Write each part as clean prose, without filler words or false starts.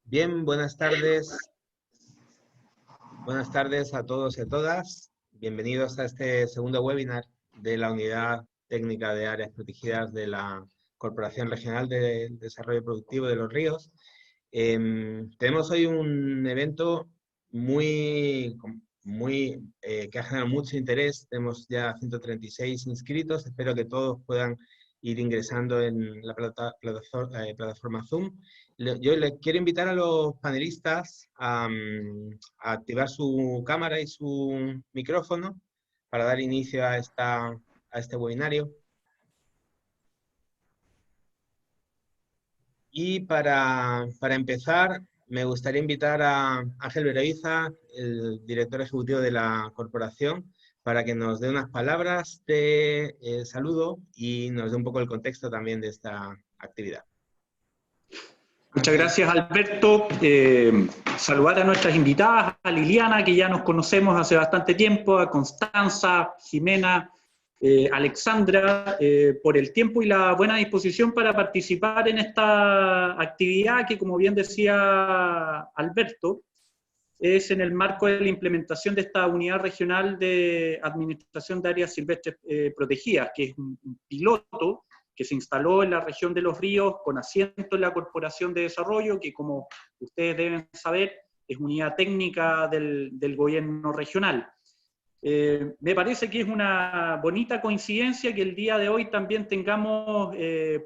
Bien, buenas tardes. Buenas tardes a todos y a todas. Bienvenidos a este segundo webinar de la Unidad Técnica de Áreas Protegidas de la Corporación Regional de Desarrollo Productivo de Los Ríos. Tenemos hoy un evento que ha generado mucho interés. Tenemos ya 136 inscritos. Espero que todos puedan ir ingresando en la plataforma Zoom. Yo les quiero invitar a los panelistas a activar su cámara y su micrófono para dar inicio a este webinario. Y para empezar, me gustaría invitar a Ángel Veroiza, el director ejecutivo de la corporación, para que nos dé unas palabras de saludo y nos dé un poco el contexto también de esta actividad. Muchas gracias, Alberto. Saludar a nuestras invitadas, a Liliana, que ya nos conocemos hace bastante tiempo, a Constanza, Jimena, Alexandra, por el tiempo y la buena disposición para participar en esta actividad que, como bien decía Alberto, es en el marco de la implementación de esta unidad regional de administración de áreas silvestres protegidas, que es un piloto que se instaló en la región de Los Ríos con asiento en la Corporación de Desarrollo, que, como ustedes deben saber, es unidad técnica del gobierno regional. Me parece que es una bonita coincidencia que el día de hoy también tengamos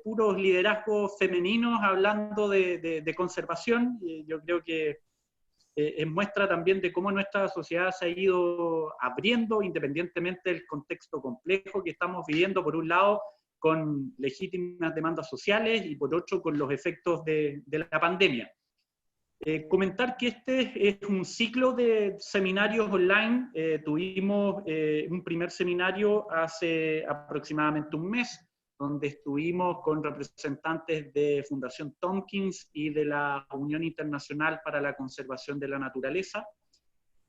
puros liderazgos femeninos hablando de conservación. Yo creo que es muestra también de cómo nuestra sociedad se ha ido abriendo independientemente del contexto complejo que estamos viviendo, por un lado, con legítimas demandas sociales y por otro con los efectos de la pandemia. Comentar que este es un ciclo de seminarios online. Tuvimos un primer seminario hace aproximadamente un mes, donde estuvimos con representantes de Fundación Tompkins y de la Unión Internacional para la Conservación de la Naturaleza,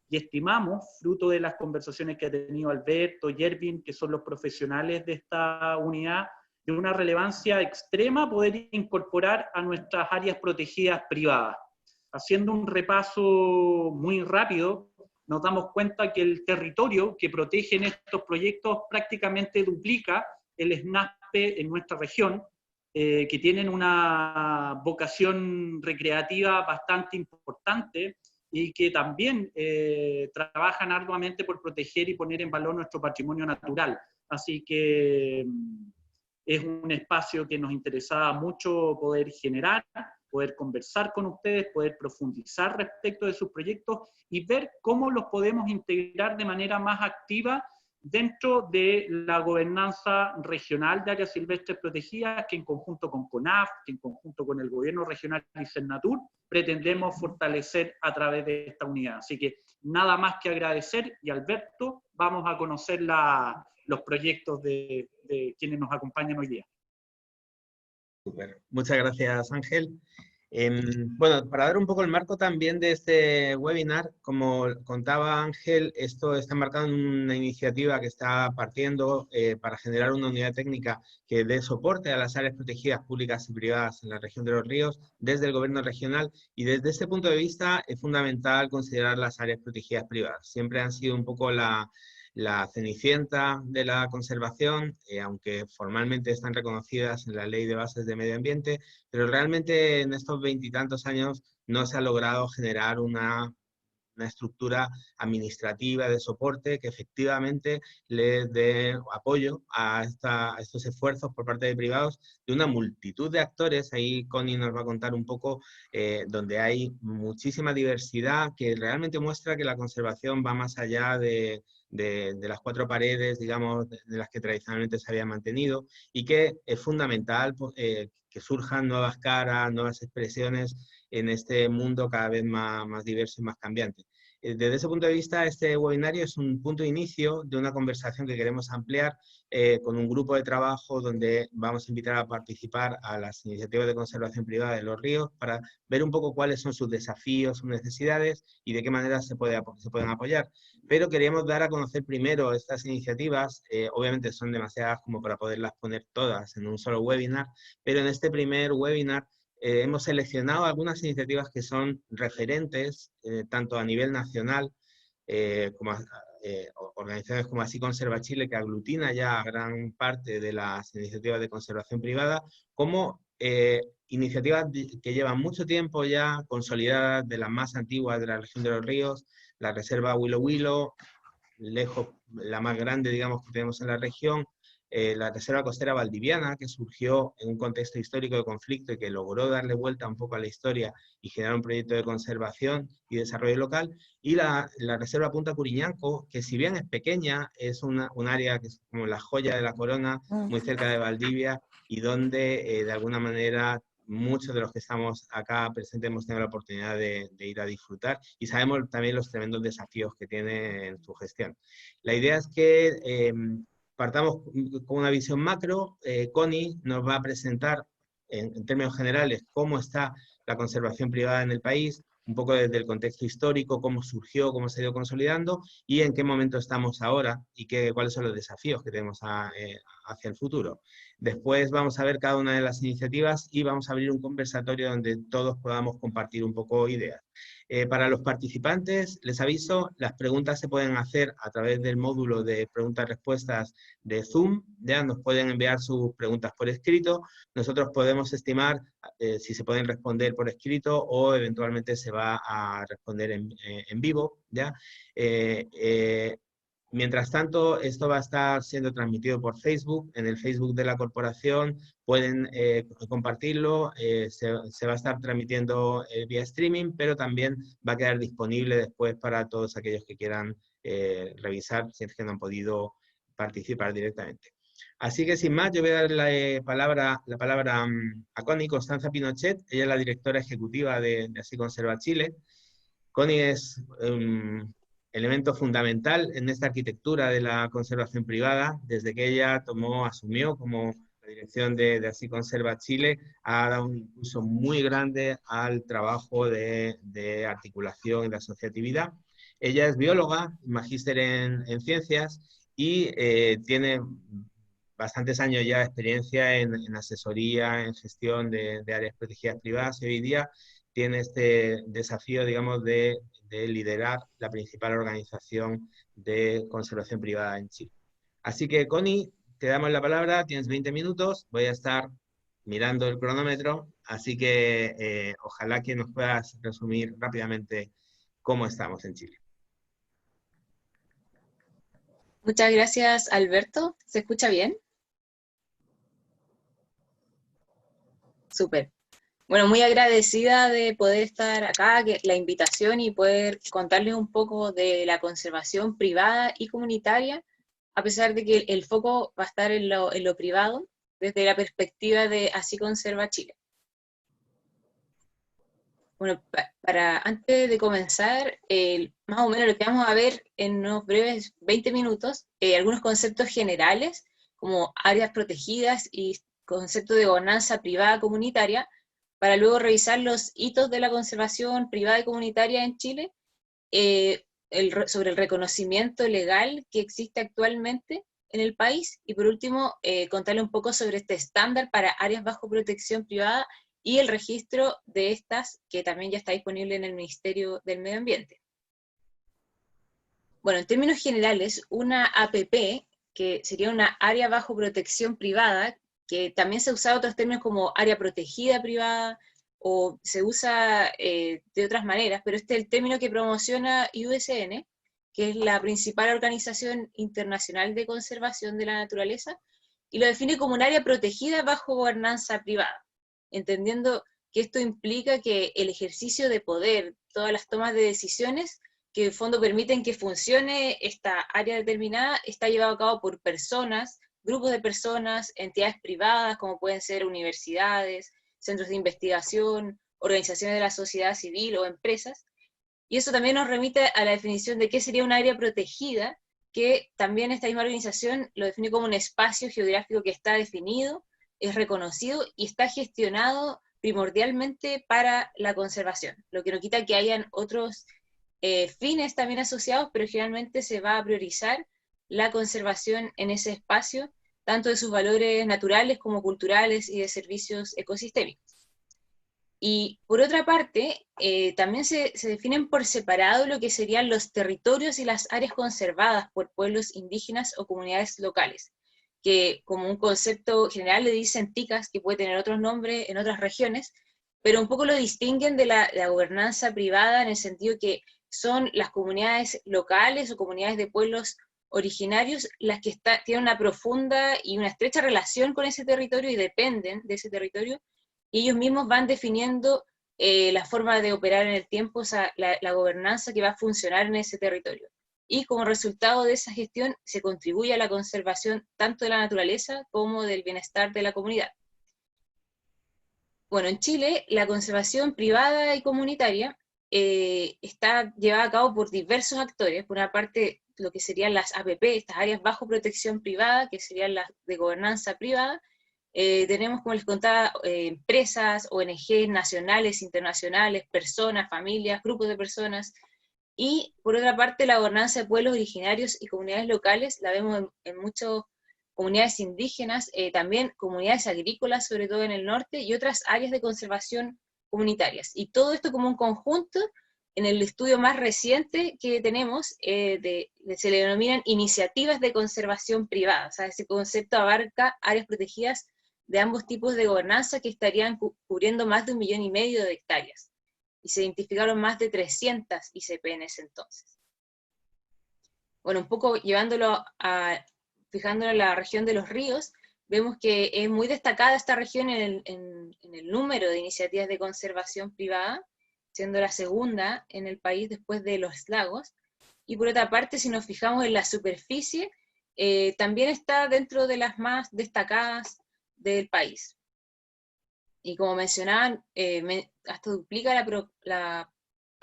y estimamos, fruto de las conversaciones que ha tenido Alberto y Erwin, que son los profesionales de esta unidad, de una relevancia extrema poder incorporar a nuestras áreas protegidas privadas. Haciendo un repaso muy rápido, nos damos cuenta que el territorio que protegen estos proyectos prácticamente duplica el SNASPE en nuestra región, que tienen una vocación recreativa bastante importante, y que también trabajan arduamente por proteger y poner en valor nuestro patrimonio natural. Así que es un espacio que nos interesaba mucho poder generar, poder conversar con ustedes, poder profundizar respecto de sus proyectos y ver cómo los podemos integrar de manera más activa dentro de la gobernanza regional de áreas silvestres protegidas, que en conjunto con CONAF, que en conjunto con el gobierno regional y Senatur, pretendemos fortalecer a través de esta unidad. Así que nada más que agradecer, y Alberto, vamos a conocer los proyectos de quienes nos acompañan hoy día. Super. Muchas gracias, Ángel. Bueno, para dar un poco el marco también de este webinar, como contaba Ángel, esto está marcado en una iniciativa que está partiendo para generar una unidad técnica que dé soporte a las áreas protegidas públicas y privadas en la región de Los Ríos desde el gobierno regional, y desde este punto de vista es fundamental considerar las áreas protegidas privadas. Siempre han sido un poco la cenicienta de la conservación, aunque formalmente están reconocidas en la Ley de Bases de Medio Ambiente, pero realmente en estos 20 y tantos años no se ha logrado generar una estructura administrativa de soporte que efectivamente le dé apoyo a estos esfuerzos por parte de privados, de una multitud de actores. Ahí Connie nos va a contar un poco, donde hay muchísima diversidad que realmente muestra que la conservación va más allá de las cuatro paredes, digamos, de las que tradicionalmente se había mantenido, y que es fundamental que surjan nuevas caras, nuevas expresiones en este mundo cada vez más diverso y más cambiante. Desde ese punto de vista, este webinario es un punto de inicio de una conversación que queremos ampliar con un grupo de trabajo donde vamos a invitar a participar a las iniciativas de conservación privada de los ríos para ver un poco cuáles son sus desafíos, sus necesidades y de qué manera se pueden apoyar. Pero queríamos dar a conocer primero estas iniciativas, obviamente son demasiadas como para poderlas poner todas en un solo webinar, pero en este primer webinar hemos seleccionado algunas iniciativas que son referentes, tanto a nivel nacional, como organizaciones como Así Conserva Chile, que aglutina ya gran parte de las iniciativas de conservación privada, como iniciativas que llevan mucho tiempo ya consolidadas, de las más antiguas de la región de los ríos, la Reserva Huilo Huilo, lejos la más grande, digamos, que tenemos en la región, la Reserva Costera Valdiviana, que surgió en un contexto histórico de conflicto y que logró darle vuelta un poco a la historia y generar un proyecto de conservación y desarrollo local, y la Reserva Punta Curiñanco, que si bien es pequeña, es un área que es como la joya de la corona, muy cerca de Valdivia, y donde de alguna manera muchos de los que estamos acá presentes hemos tenido la oportunidad de ir a disfrutar y sabemos también los tremendos desafíos que tiene en su gestión. La idea es que partamos con una visión macro. Connie nos va a presentar en términos generales cómo está la conservación privada en el país, un poco desde el contexto histórico, cómo surgió, cómo se ha ido consolidando y en qué momento estamos ahora y cuáles son los desafíos que tenemos hacia el futuro. Después vamos a ver cada una de las iniciativas y vamos a abrir un conversatorio donde todos podamos compartir un poco ideas. Para los participantes, les aviso, las preguntas se pueden hacer a través del módulo de preguntas-respuestas de Zoom, ya nos pueden enviar sus preguntas por escrito, nosotros podemos estimar si se pueden responder por escrito o eventualmente se va a responder en vivo, ¿ya? Mientras tanto, esto va a estar siendo transmitido por Facebook, en el Facebook de la corporación, pueden compartirlo, se va a estar transmitiendo vía streaming, pero también va a quedar disponible después para todos aquellos que quieran revisar si es que no han podido participar directamente. Así que sin más, yo voy a dar la palabra a Connie Constanza Pinochet, ella es la directora ejecutiva de Así Conserva Chile. Connie es elemento fundamental en esta arquitectura de la conservación privada. Desde que ella asumió como la dirección de Así Conserva Chile, ha dado un impulso muy grande al trabajo de articulación y de asociatividad. Ella es bióloga, magíster en ciencias y tiene bastantes años ya de experiencia en asesoría, en gestión de áreas protegidas privadas, y hoy día tiene este desafío, digamos, de liderar la principal organización de conservación privada en Chile. Así que, Connie, te damos la palabra, tienes 20 minutos, voy a estar mirando el cronómetro, así que ojalá que nos puedas resumir rápidamente cómo estamos en Chile. Muchas gracias, Alberto. ¿Se escucha bien? Súper. Bueno, muy agradecida de poder estar acá, la invitación y poder contarles un poco de la conservación privada y comunitaria, a pesar de que el foco va a estar en lo privado, desde la perspectiva de Así Conserva Chile. Bueno, antes de comenzar, más o menos lo que vamos a ver en unos breves 20 minutos, algunos conceptos generales, como áreas protegidas y concepto de gobernanza privada comunitaria, para luego revisar los hitos de la conservación privada y comunitaria en Chile, sobre el reconocimiento legal que existe actualmente en el país, y por último, contarle un poco sobre este estándar para áreas bajo protección privada y el registro de estas, que también ya está disponible en el Ministerio del Medio Ambiente. Bueno, en términos generales, una APP, que sería una área bajo protección privada, que también se usa otros términos como área protegida privada, o se usa de otras maneras, pero este es el término que promociona IUCN, que es la principal organización internacional de conservación de la naturaleza, y lo define como un área protegida bajo gobernanza privada, entendiendo que esto implica que el ejercicio de poder, todas las tomas de decisiones, que en fondo permiten que funcione esta área determinada, está llevado a cabo por personas, grupos de personas, entidades privadas, como pueden ser universidades, centros de investigación, organizaciones de la sociedad civil o empresas, y eso también nos remite a la definición de qué sería un área protegida, que también esta misma organización lo define como un espacio geográfico que está definido, es reconocido y está gestionado primordialmente para la conservación, lo que no quita que hayan otros fines también asociados, pero generalmente se va a priorizar la conservación en ese espacio, tanto de sus valores naturales como culturales y de servicios ecosistémicos. Y por otra parte, también se definen por separado lo que serían los territorios y las áreas conservadas por pueblos indígenas o comunidades locales, que como un concepto general le dicen TICAS, que puede tener otros nombres en otras regiones, pero un poco lo distinguen de la gobernanza privada en el sentido que son las comunidades locales o comunidades de pueblos originarios las que tienen una profunda y una estrecha relación con ese territorio y dependen de ese territorio, y ellos mismos van definiendo la forma de operar en el tiempo, o sea, la gobernanza que va a funcionar en ese territorio. Y como resultado de esa gestión se contribuye a la conservación tanto de la naturaleza como del bienestar de la comunidad. Bueno, en Chile la conservación privada y comunitaria está llevada a cabo por diversos actores. Por una parte, lo que serían las APP, estas áreas bajo protección privada, que serían las de gobernanza privada. Tenemos, como les contaba, empresas, ONG nacionales, internacionales, personas, familias, grupos de personas. Y por otra parte, la gobernanza de pueblos originarios y comunidades locales la vemos en muchas comunidades indígenas, también comunidades agrícolas, sobre todo en el norte, y otras áreas de conservación comunitarias. Y todo esto como un conjunto, en el estudio más reciente que tenemos, se le denominan iniciativas de conservación privada. O sea, ese concepto abarca áreas protegidas de ambos tipos de gobernanza que estarían cubriendo más de 1,5 millones de hectáreas. Y se identificaron más de 300 ICP en ese entonces. Bueno, un poco fijándolo en la región de los ríos, vemos que es muy destacada esta región en el número de iniciativas de conservación privada, siendo la segunda en el país después de los lagos. Y por otra parte, si nos fijamos en la superficie, también está dentro de las más destacadas del país. Y como mencionaban, hasta duplica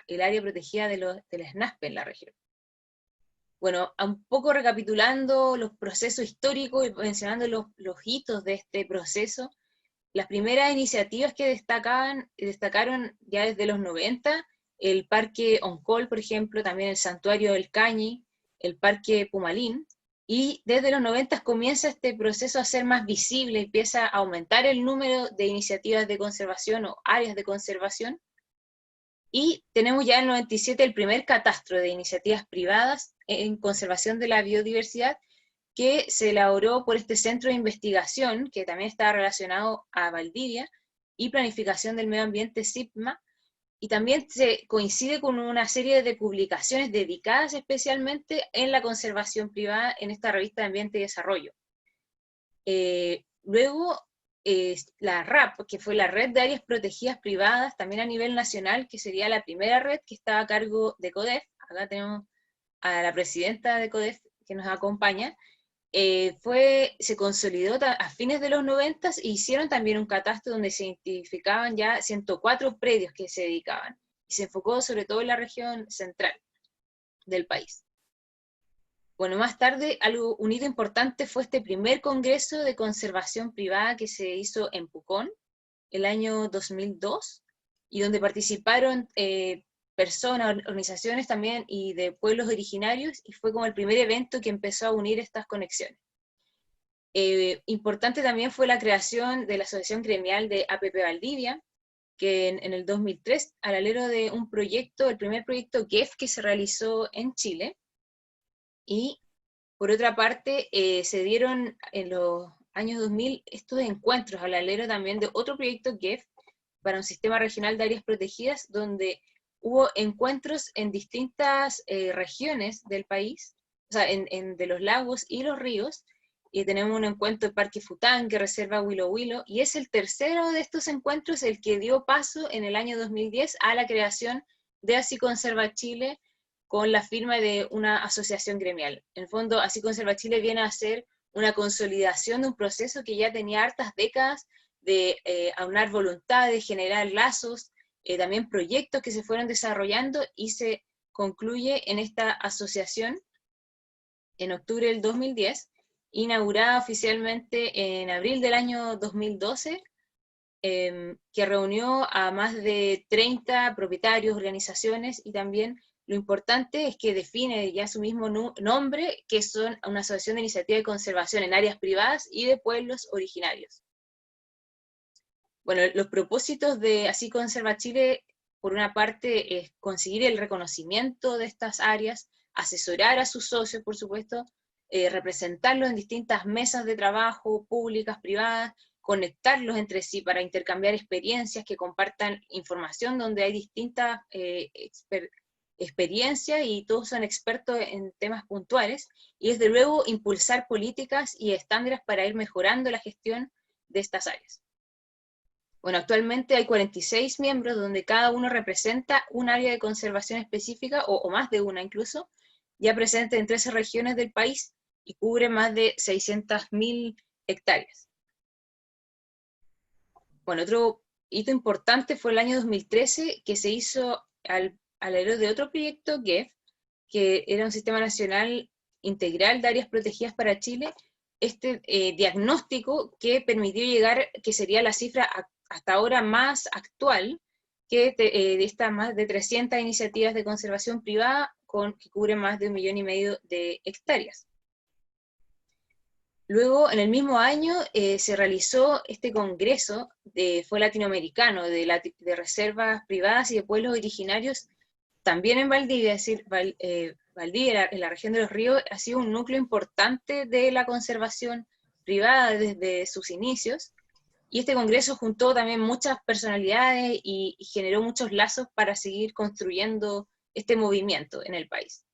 el área protegida de la SNASP en la región. Bueno, un poco recapitulando los procesos históricos y mencionando los hitos de este proceso, las primeras iniciativas que destacaron ya desde los 90, el Parque Oncol, por ejemplo, también el Santuario del Cañi, el Parque Pumalín, y desde los 90 comienza este proceso a ser más visible, empieza a aumentar el número de iniciativas de conservación o áreas de conservación, y tenemos ya en el 97 el primer catastro de iniciativas privadas en conservación de la biodiversidad, que se elaboró por este centro de investigación, que también está relacionado a Valdivia, y planificación del medio ambiente, CIPMA, y también se coincide con una serie de publicaciones dedicadas especialmente en la conservación privada en esta revista de Ambiente y Desarrollo. Luego, la RAP, que fue la Red de Áreas Protegidas Privadas, también a nivel nacional, que sería la primera red que estaba a cargo de CODEF. Acá tenemos a la presidenta de CODEF que nos acompaña. Se consolidó a fines de los 90 e hicieron también un catastro donde se identificaban ya 104 predios que se dedicaban, y se enfocó sobre todo en la región central del país. Bueno, más tarde, un hito importante fue este primer congreso de conservación privada que se hizo en Pucón, el año 2002, y donde participaron personas, organizaciones también, y de pueblos originarios, y fue como el primer evento que empezó a unir estas conexiones. Importante también fue la creación de la Asociación Gremial de APP Valdivia, que en el 2003, al alero de un proyecto, el primer proyecto GEF que se realizó en Chile, y por otra parte, se dieron en los años 2000 estos encuentros al alero también de otro proyecto GEF para un sistema regional de áreas protegidas, donde hubo encuentros en distintas regiones del país, o sea, de los lagos y los ríos, y tenemos un encuentro en Parque Fután, que reserva Huilo Huilo, y es el tercero de estos encuentros el que dio paso en el año 2010 a la creación de Así Conserva Chile, con la firma de una asociación gremial. En el fondo, Así Conserva Chile viene a ser una consolidación de un proceso que ya tenía hartas décadas de aunar voluntades, generar lazos, también proyectos que se fueron desarrollando y se concluye en esta asociación en octubre del 2010, inaugurada oficialmente en abril del año 2012, que reunió a más de 30 propietarios, organizaciones, y también lo importante es que define ya su mismo nombre, que son una asociación de iniciativa de conservación en áreas privadas y de pueblos originarios. Bueno, los propósitos de Así Conserva Chile, por una parte, es conseguir el reconocimiento de estas áreas, asesorar a sus socios, por supuesto, representarlos en distintas mesas de trabajo, públicas, privadas, conectarlos entre sí para intercambiar experiencias, que compartan información donde hay distintas experiencias y todos son expertos en temas puntuales, y desde luego impulsar políticas y estándares para ir mejorando la gestión de estas áreas. Bueno, actualmente hay 46 miembros donde cada uno representa un área de conservación específica, o más de una incluso, ya presente en 13 regiones del país y cubre más de 600.000 hectáreas. Bueno, otro hito importante fue el año 2013, que se hizo al hilo de otro proyecto, GEF, que era un sistema nacional integral de áreas protegidas para Chile, este diagnóstico que permitió llegar, que sería la cifra hasta ahora más actual, que de estas más de 300 iniciativas de conservación privada que cubren más de 1,5 millones de hectáreas. Luego, en el mismo año, se realizó este congreso, fue latinoamericano, de reservas privadas y de pueblos originarios, también en Valdivia, es decir, Valdivia, en la región de Los Ríos, ha sido un núcleo importante de la conservación privada desde sus inicios, y este congreso juntó también muchas personalidades y generó muchos lazos para seguir construyendo este movimiento en el país.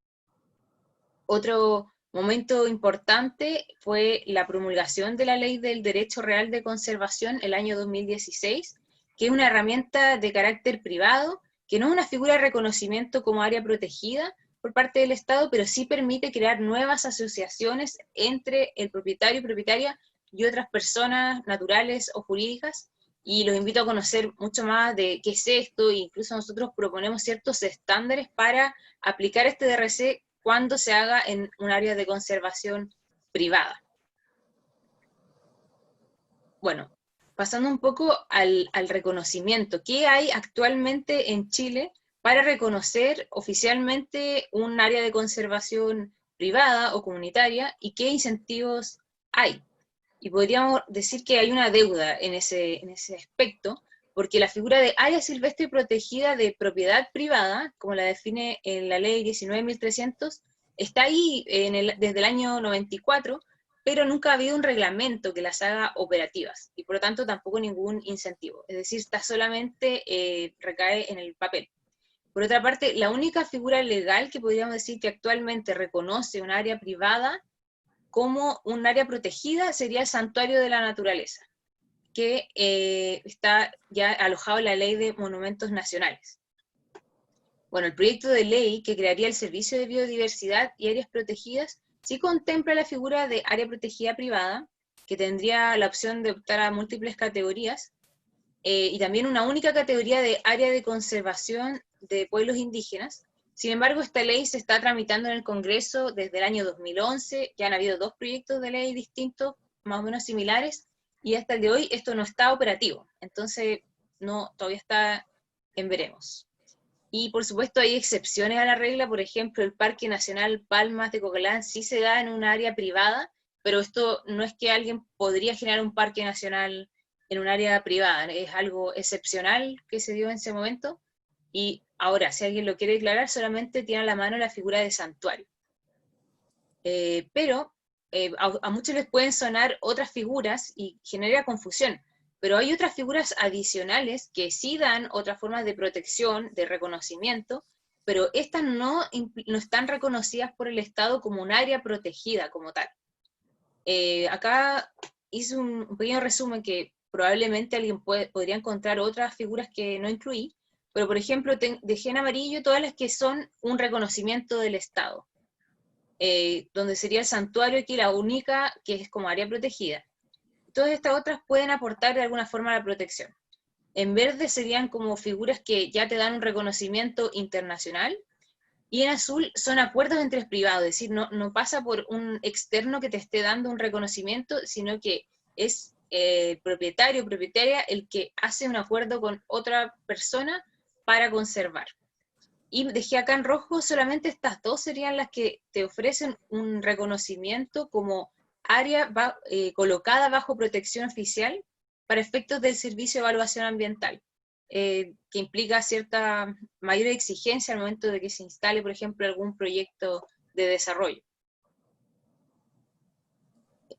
Otro momento importante fue la promulgación de la Ley del Derecho Real de Conservación el año 2016, que es una herramienta de carácter privado, que no es una figura de reconocimiento como área protegida por parte del Estado, pero sí permite crear nuevas asociaciones entre el propietario y propietaria y otras personas naturales o jurídicas, y los invito a conocer mucho más de qué es esto, e incluso nosotros proponemos ciertos estándares para aplicar este DRC cuando se haga en un área de conservación privada. Bueno, pasando un poco al reconocimiento, ¿qué hay actualmente en Chile para reconocer oficialmente un área de conservación privada o comunitaria, y qué incentivos hay? Y podríamos decir que hay una deuda en ese aspecto, porque la figura de área silvestre protegida de propiedad privada, como la define en la ley 19.300, está ahí desde el año 94, pero nunca ha habido un reglamento que las haga operativas, y por lo tanto tampoco ningún incentivo. Es decir, está solamente recae en el papel. Por otra parte, la única figura legal que podríamos decir que actualmente reconoce un área privada como un área protegida sería el Santuario de la Naturaleza, que está ya alojado en la Ley de Monumentos Nacionales. Bueno, el proyecto de ley que crearía el Servicio de Biodiversidad y Áreas Protegidas sí contempla la figura de área protegida privada, que tendría la opción de optar a múltiples categorías, y también una única categoría de área de conservación de pueblos indígenas. Sin embargo, esta ley se está tramitando en el Congreso desde el año 2011, ya han habido 2 proyectos de ley distintos, más o menos similares, y hasta el de hoy esto no está operativo, entonces todavía está en veremos. Y por supuesto hay excepciones a la regla, por ejemplo el Parque Nacional Palmas de Cocolán sí se da en un área privada, pero esto no es que alguien podría generar un parque nacional en un área privada, es algo excepcional que se dio en ese momento, y ahora, si alguien lo quiere declarar, solamente tiene a la mano la figura de santuario. Pero a muchos les pueden sonar otras figuras y genera confusión, pero hay otras figuras adicionales que sí dan otras formas de protección, de reconocimiento, pero estas no están reconocidas por el Estado como un área protegida como tal. Acá hice un pequeño resumen que probablemente alguien podría encontrar otras figuras que no incluí, pero por ejemplo dejé en amarillo todas las que son un reconocimiento del Estado, donde sería el santuario aquí la única que es como área protegida. Todas estas otras pueden aportar de alguna forma a la protección. En verde serían como figuras que ya te dan un reconocimiento internacional, y en azul son acuerdos entre privados, es decir, no pasa por un externo que te esté dando un reconocimiento, sino que es propietario o propietaria el que hace un acuerdo con otra persona para conservar. Y dejé acá en rojo solamente estas dos serían las que te ofrecen un reconocimiento como área colocada bajo protección oficial para efectos del servicio de evaluación ambiental, que implica cierta mayor exigencia al momento de que se instale, por ejemplo, algún proyecto de desarrollo.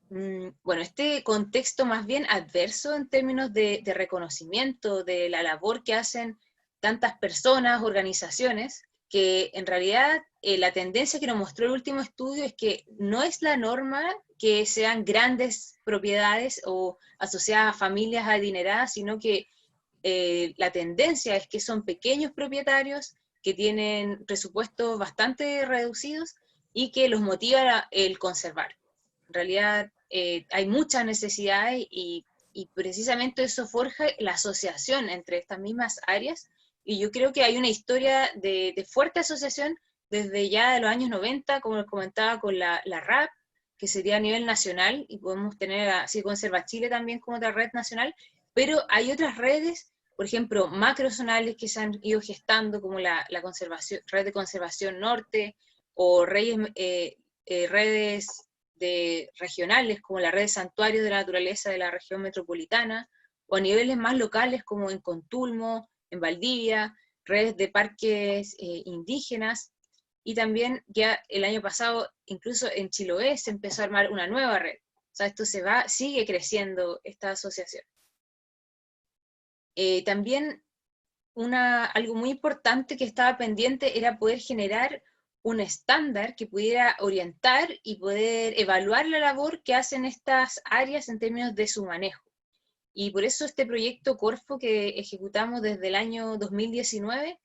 Bueno, este contexto más bien adverso en términos de reconocimiento de la labor que hacen tantas personas, organizaciones, que en realidad la tendencia que nos mostró el último estudio es que no es la norma que sean grandes propiedades o asociadas a familias adineradas, sino que la tendencia es que son pequeños propietarios que tienen presupuestos bastante reducidos y que los motiva el conservar. En realidad hay muchas necesidades y precisamente eso forja la asociación entre estas mismas áreas, y yo creo que hay una historia de fuerte asociación desde ya de los años 90, como les comentaba, con la RAP, que sería a nivel nacional, y podemos tener así Conserva Chile también como otra red nacional, pero hay otras redes, por ejemplo, macrozonales que se han ido gestando, como la Red de Conservación Norte, o redes regionales, como la Red de Santuarios de la Naturaleza de la región metropolitana, o a niveles más locales, como en Contulmo, en Valdivia, redes de parques indígenas, y también ya el año pasado, incluso en Chiloé, se empezó a armar una nueva red. O sea, esto sigue creciendo, esta asociación. También algo muy importante que estaba pendiente era poder generar un estándar que pudiera orientar y poder evaluar la labor que hacen estas áreas en términos de su manejo. Y por eso este proyecto Corfo que ejecutamos desde el año 2019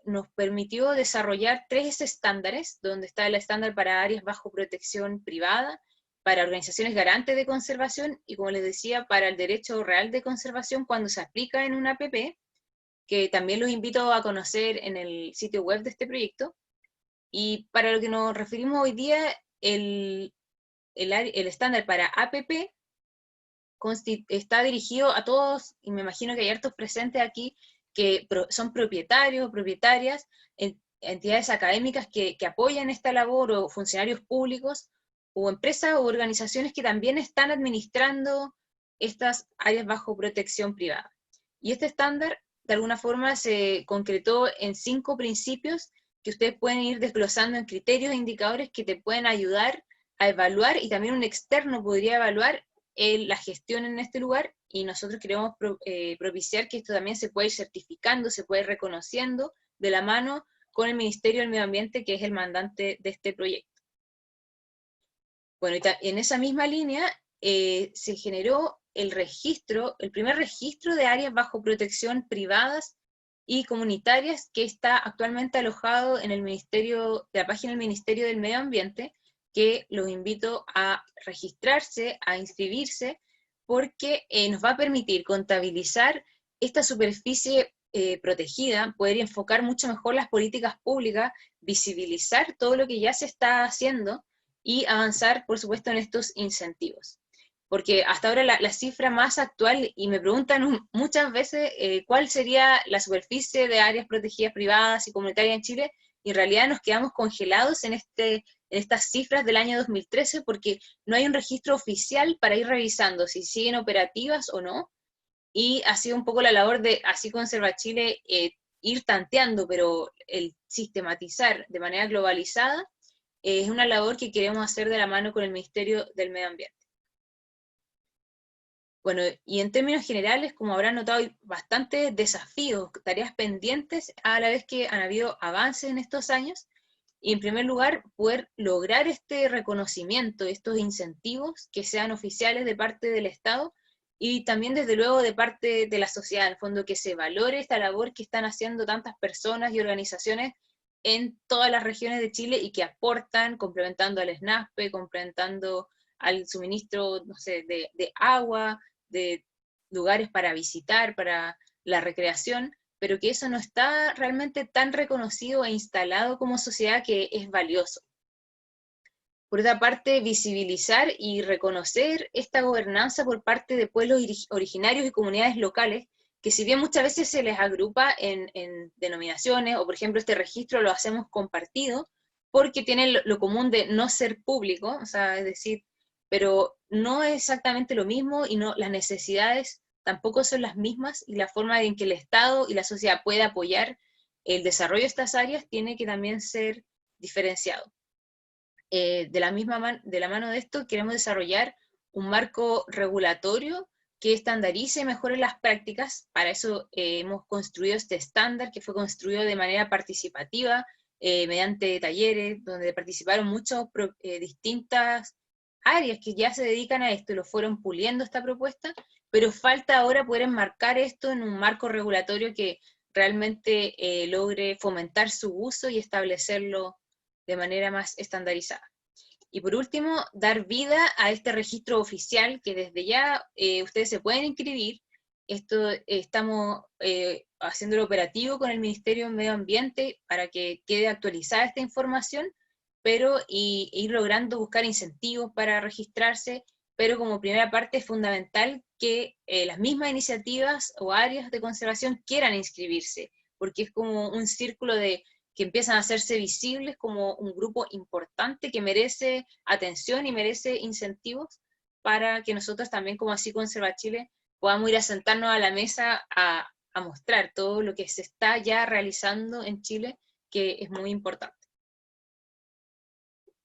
nos permitió desarrollar 3 estándares, donde está el estándar para áreas bajo protección privada, para organizaciones garantes de conservación y, como les decía, para el derecho real de conservación cuando se aplica en una APP, que también los invito a conocer en el sitio web de este proyecto. Y para lo que nos referimos hoy día, el estándar para APP está dirigido a todos, y me imagino que hay hartos presentes aquí, que son propietarios, propietarias, entidades académicas que apoyan esta labor, o funcionarios públicos, o empresas o organizaciones que también están administrando estas áreas bajo protección privada. Y este estándar, de alguna forma, se concretó en 5 principios que ustedes pueden ir desglosando en criterios e indicadores que te pueden ayudar a evaluar, y también un externo podría evaluar la gestión en este lugar, y nosotros queremos propiciar que esto también se pueda ir certificando, se puede ir reconociendo de la mano con el Ministerio del Medio Ambiente, que es el mandante de este proyecto. Bueno, y en esa misma línea se generó el primer registro de áreas bajo protección privadas y comunitarias, que está actualmente alojado en la página del Ministerio del Medio Ambiente, que los invito a registrarse, a inscribirse, porque nos va a permitir contabilizar esta superficie protegida, poder enfocar mucho mejor las políticas públicas, visibilizar todo lo que ya se está haciendo y avanzar, por supuesto, en estos incentivos. Porque hasta ahora la cifra más actual, y me preguntan muchas veces cuál sería la superficie de áreas protegidas privadas y comunitarias en Chile, y en realidad nos quedamos congelados en estas cifras del año 2013, porque no hay un registro oficial para ir revisando si siguen operativas o no, y ha sido un poco la labor de Así Conserva Chile ir tanteando, pero el sistematizar de manera globalizada es una labor que queremos hacer de la mano con el Ministerio del Medio Ambiente. Bueno, y en términos generales, como habrán notado, hay bastantes desafíos, tareas pendientes, a la vez que han habido avances en estos años. Y en primer lugar, poder lograr este reconocimiento, estos incentivos que sean oficiales de parte del Estado, y también desde luego de parte de la sociedad, en el fondo, que se valore esta labor que están haciendo tantas personas y organizaciones en todas las regiones de Chile, y que aportan, complementando al SNASPE, complementando al suministro, no sé, de agua, de lugares para visitar, para la recreación, pero que eso no está realmente tan reconocido e instalado como sociedad, que es valioso. Por otra parte, visibilizar y reconocer esta gobernanza por parte de pueblos originarios y comunidades locales, que si bien muchas veces se les agrupa en denominaciones, o por ejemplo este registro lo hacemos compartido, porque tiene lo común de no ser público, o sea, es decir, pero no es exactamente lo mismo, y no, las necesidades tampoco son las mismas, y la forma en que el Estado y la sociedad puede apoyar el desarrollo de estas áreas tiene que también ser diferenciado. De la mano de esto, queremos desarrollar un marco regulatorio que estandarice y mejore las prácticas. Para eso hemos construido este estándar, que fue construido de manera participativa, mediante talleres, donde participaron muchas distintas áreas que ya se dedican a esto, y lo fueron puliendo esta propuesta, pero falta ahora poder enmarcar esto en un marco regulatorio que realmente logre fomentar su uso y establecerlo de manera más estandarizada. Y por último, dar vida a este registro oficial, que desde ya ustedes se pueden inscribir. Esto estamos haciéndolo operativo con el Ministerio de Medio Ambiente para que quede actualizada esta información, pero ir logrando buscar incentivos para registrarse, pero como primera parte es fundamental que las mismas iniciativas o áreas de conservación quieran inscribirse, porque es como un círculo de que empiezan a hacerse visibles como un grupo importante que merece atención y merece incentivos, para que nosotros también, como así Conserva Chile, podamos ir a sentarnos a la mesa a mostrar todo lo que se está ya realizando en Chile, que es muy importante.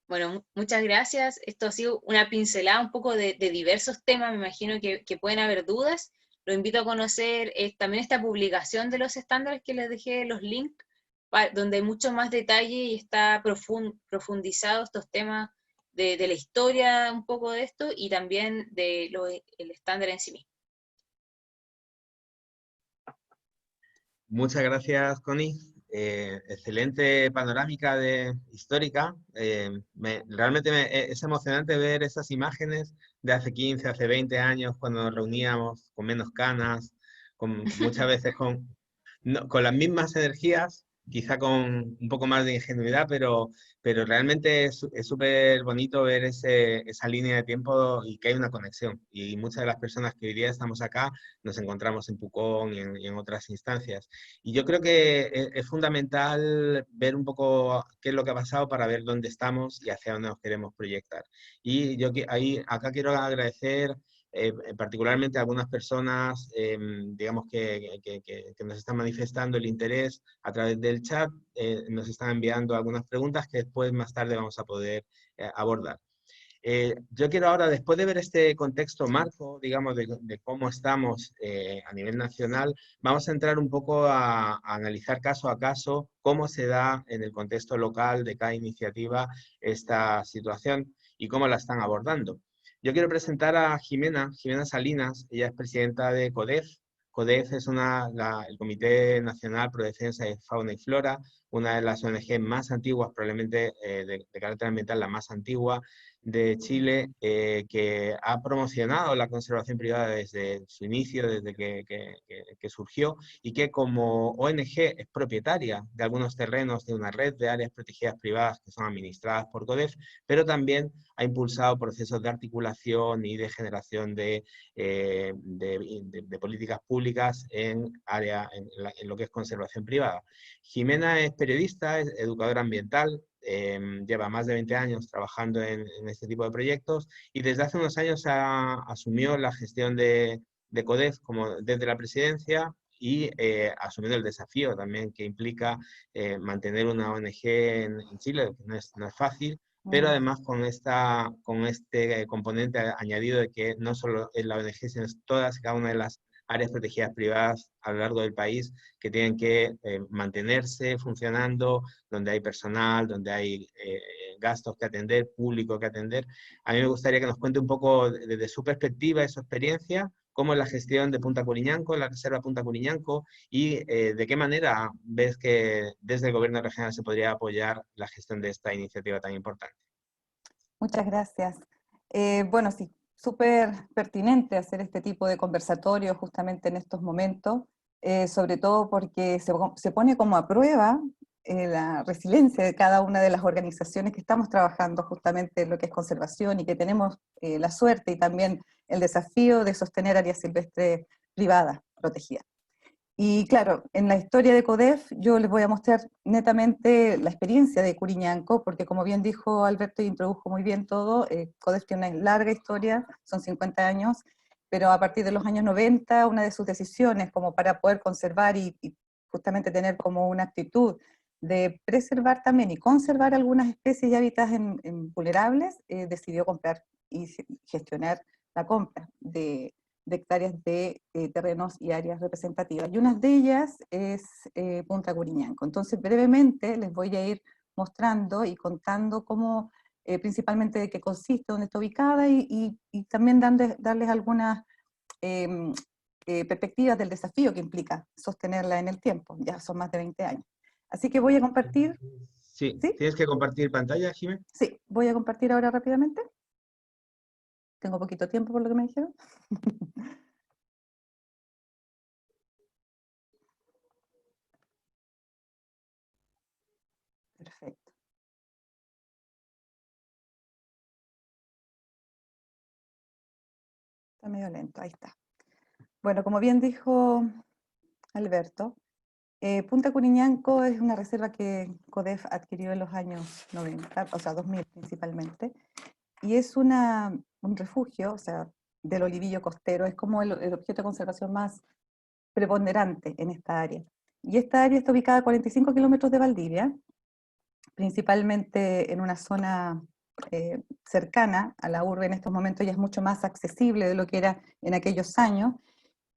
Bueno, muchas gracias. Esto ha sido una pincelada un poco de diversos temas. Me imagino que pueden haber dudas. Lo invito a conocer también esta publicación de los estándares, que les dejé los links, donde hay mucho más detalle y está profundizado estos temas de la historia un poco de esto, y también de el estándar en sí mismo. Muchas gracias, Connie. Excelente panorámica histórica. Realmente es emocionante ver esas imágenes de hace 15, hace 20 años, cuando nos reuníamos con menos canas, muchas veces con las mismas energías, quizá con un poco más de ingenuidad, pero realmente es súper bonito ver esa línea de tiempo, y que hay una conexión. Y muchas de las personas que hoy día estamos acá nos encontramos en Pucón y en otras instancias. Y yo creo que es fundamental ver un poco qué es lo que ha pasado para ver dónde estamos y hacia dónde nos queremos proyectar. Y yo acá quiero agradecer particularmente a algunas personas, digamos, que nos están manifestando el interés a través del chat, nos están enviando algunas preguntas que después, más tarde, vamos a poder abordar. Yo quiero ahora, después de ver este contexto marco, digamos, de cómo estamos a nivel nacional, vamos a entrar un poco a analizar caso a caso cómo se da en el contexto local de cada iniciativa esta situación y cómo la están abordando. Yo quiero presentar a Jimena Salinas. Ella es presidenta de CODEF. CODEF es el Comité Nacional Pro Defensa de Fauna y Flora, una de las ONG más antiguas, probablemente de carácter ambiental la más antigua de Chile, que ha promocionado la conservación privada desde su inicio, desde que surgió, y que como ONG es propietaria de algunos terrenos de una red de áreas protegidas privadas que son administradas por CODEF, pero también ha impulsado procesos de articulación y de generación de políticas públicas en lo que es conservación privada. Jimena es periodista, es educadora ambiental, lleva más de 20 años trabajando en este tipo de proyectos, y desde hace unos años asumió la gestión de CODEF desde la presidencia, y asumiendo el desafío también que implica mantener una ONG en Chile, que no es fácil, pero además con este componente añadido de que no solo es la ONG, sino todas y cada una de las áreas protegidas privadas a lo largo del país que tienen que mantenerse funcionando, donde hay personal, donde hay gastos que atender, público que atender. A mí me gustaría que nos cuente un poco desde su perspectiva y su experiencia, cómo es la gestión de Punta Curiñanco, la reserva Punta Curiñanco, y de qué manera ves que desde el gobierno regional se podría apoyar la gestión de esta iniciativa tan importante. Muchas gracias. Bueno, sí, súper pertinente hacer este tipo de conversatorios justamente en estos momentos, sobre todo porque se pone como a prueba la resiliencia de cada una de las organizaciones que estamos trabajando justamente en lo que es conservación y que tenemos la suerte y también el desafío de sostener áreas silvestres privadas protegidas. Y claro, en la historia de CODEF yo les voy a mostrar netamente la experiencia de Curiñanco, porque como bien dijo Alberto y introdujo muy bien todo, CODEF tiene una larga historia, son 50 años, pero a partir de los años 90, una de sus decisiones como para poder conservar y justamente tener como una actitud de preservar también y conservar algunas especies y hábitats vulnerables, decidió comprar y gestionar la compra de hectáreas de terrenos y áreas representativas. Y una de ellas es Punta Curiñanco. Entonces, brevemente les voy a ir mostrando y contando cómo, principalmente de qué consiste, dónde está ubicada y también darles algunas perspectivas del desafío que implica sostenerla en el tiempo. Ya son más de 20 años. Así que voy a compartir. Sí, ¿Sí? ¿tienes que compartir pantalla, Jimé? Sí, voy a compartir ahora rápidamente. Tengo poquito tiempo por lo que me dijeron. Perfecto. Está medio lento, ahí está. Bueno, como bien dijo Alberto, Punta Curiñanco es una reserva que CODEF adquirió en los años 90, o sea, 2000 principalmente, y es un refugio, o sea, del olivillo costero, es como el objeto de conservación más preponderante en esta área. Y esta área está ubicada a 45 kilómetros de Valdivia, principalmente en una zona cercana a la urbe. En estos momentos ya es mucho más accesible de lo que era en aquellos años,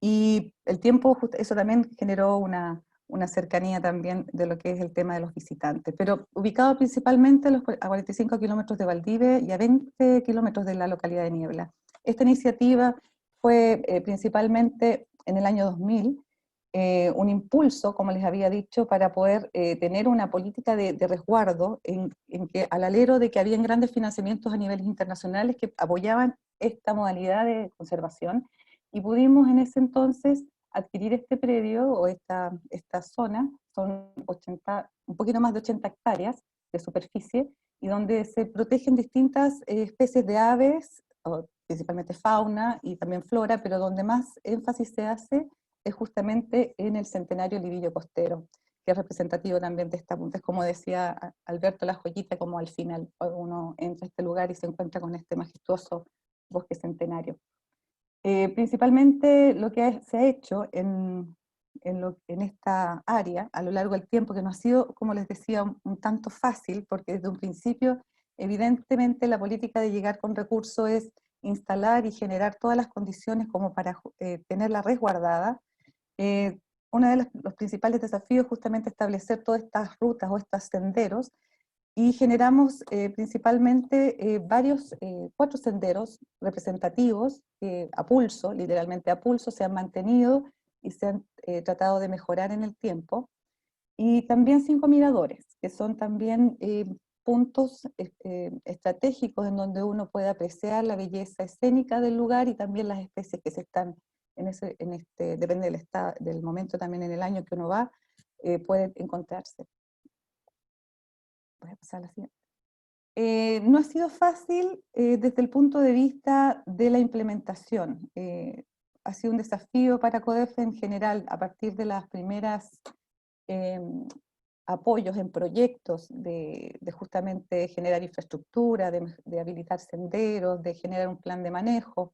y el tiempo, eso también generó una cercanía también de lo que es el tema de los visitantes, pero ubicado principalmente a 45 kilómetros de Valdivia y a 20 kilómetros de la localidad de Niebla. Esta iniciativa fue principalmente en el año 2000, un impulso, como les había dicho, para poder tener una política de resguardo en que, al alero de que habían grandes financiamientos a niveles internacionales que apoyaban esta modalidad de conservación, y pudimos en ese entonces adquirir este predio o esta zona, son un poquito más de 80 hectáreas de superficie, y donde se protegen distintas especies de aves, principalmente fauna y también flora, pero donde más énfasis se hace es justamente en el centenario libillo costero, que es representativo también de esta punta. Es como decía Alberto, la joyita como al final, uno entra a este lugar y se encuentra con este majestuoso bosque centenario. Principalmente lo que se ha hecho en esta área a lo largo del tiempo, que no ha sido, como les decía, un tanto fácil, porque desde un principio, evidentemente, la política de llegar con recursos es instalar y generar todas las condiciones como para tenerla resguardada. Uno de los principales desafíos es justamente establecer todas estas rutas o estos senderos, y generamos principalmente 4 senderos representativos que a pulso, literalmente a pulso, se han mantenido y se han tratado de mejorar en el tiempo. Y también 5 miradores, que son también puntos estratégicos en donde uno puede apreciar la belleza escénica del lugar y también las especies que se están, depende del momento también en el año que uno va, pueden encontrarse. Voy a pasar a la siguiente. No ha sido fácil desde el punto de vista de la implementación. Ha sido un desafío para CODEF en general, a partir de las primeras apoyos en proyectos de justamente generar infraestructura, de habilitar senderos, de generar un plan de manejo.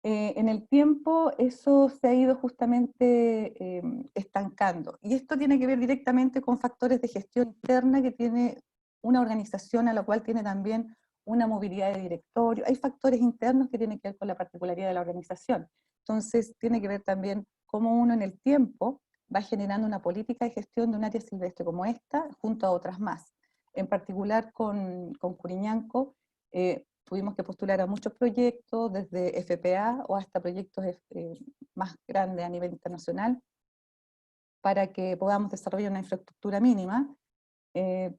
En el tiempo eso se ha ido justamente estancando, y esto tiene que ver directamente con factores de gestión interna que tiene una organización, a la cual tiene también una movilidad de directorio. Hay factores internos que tienen que ver con la particularidad de la organización. Entonces tiene que ver también cómo uno en el tiempo va generando una política de gestión de un área silvestre como esta, junto a otras más. En particular con Curiñanco, tuvimos que postular a muchos proyectos, desde FPA o hasta proyectos más grandes a nivel internacional, para que podamos desarrollar una infraestructura mínima.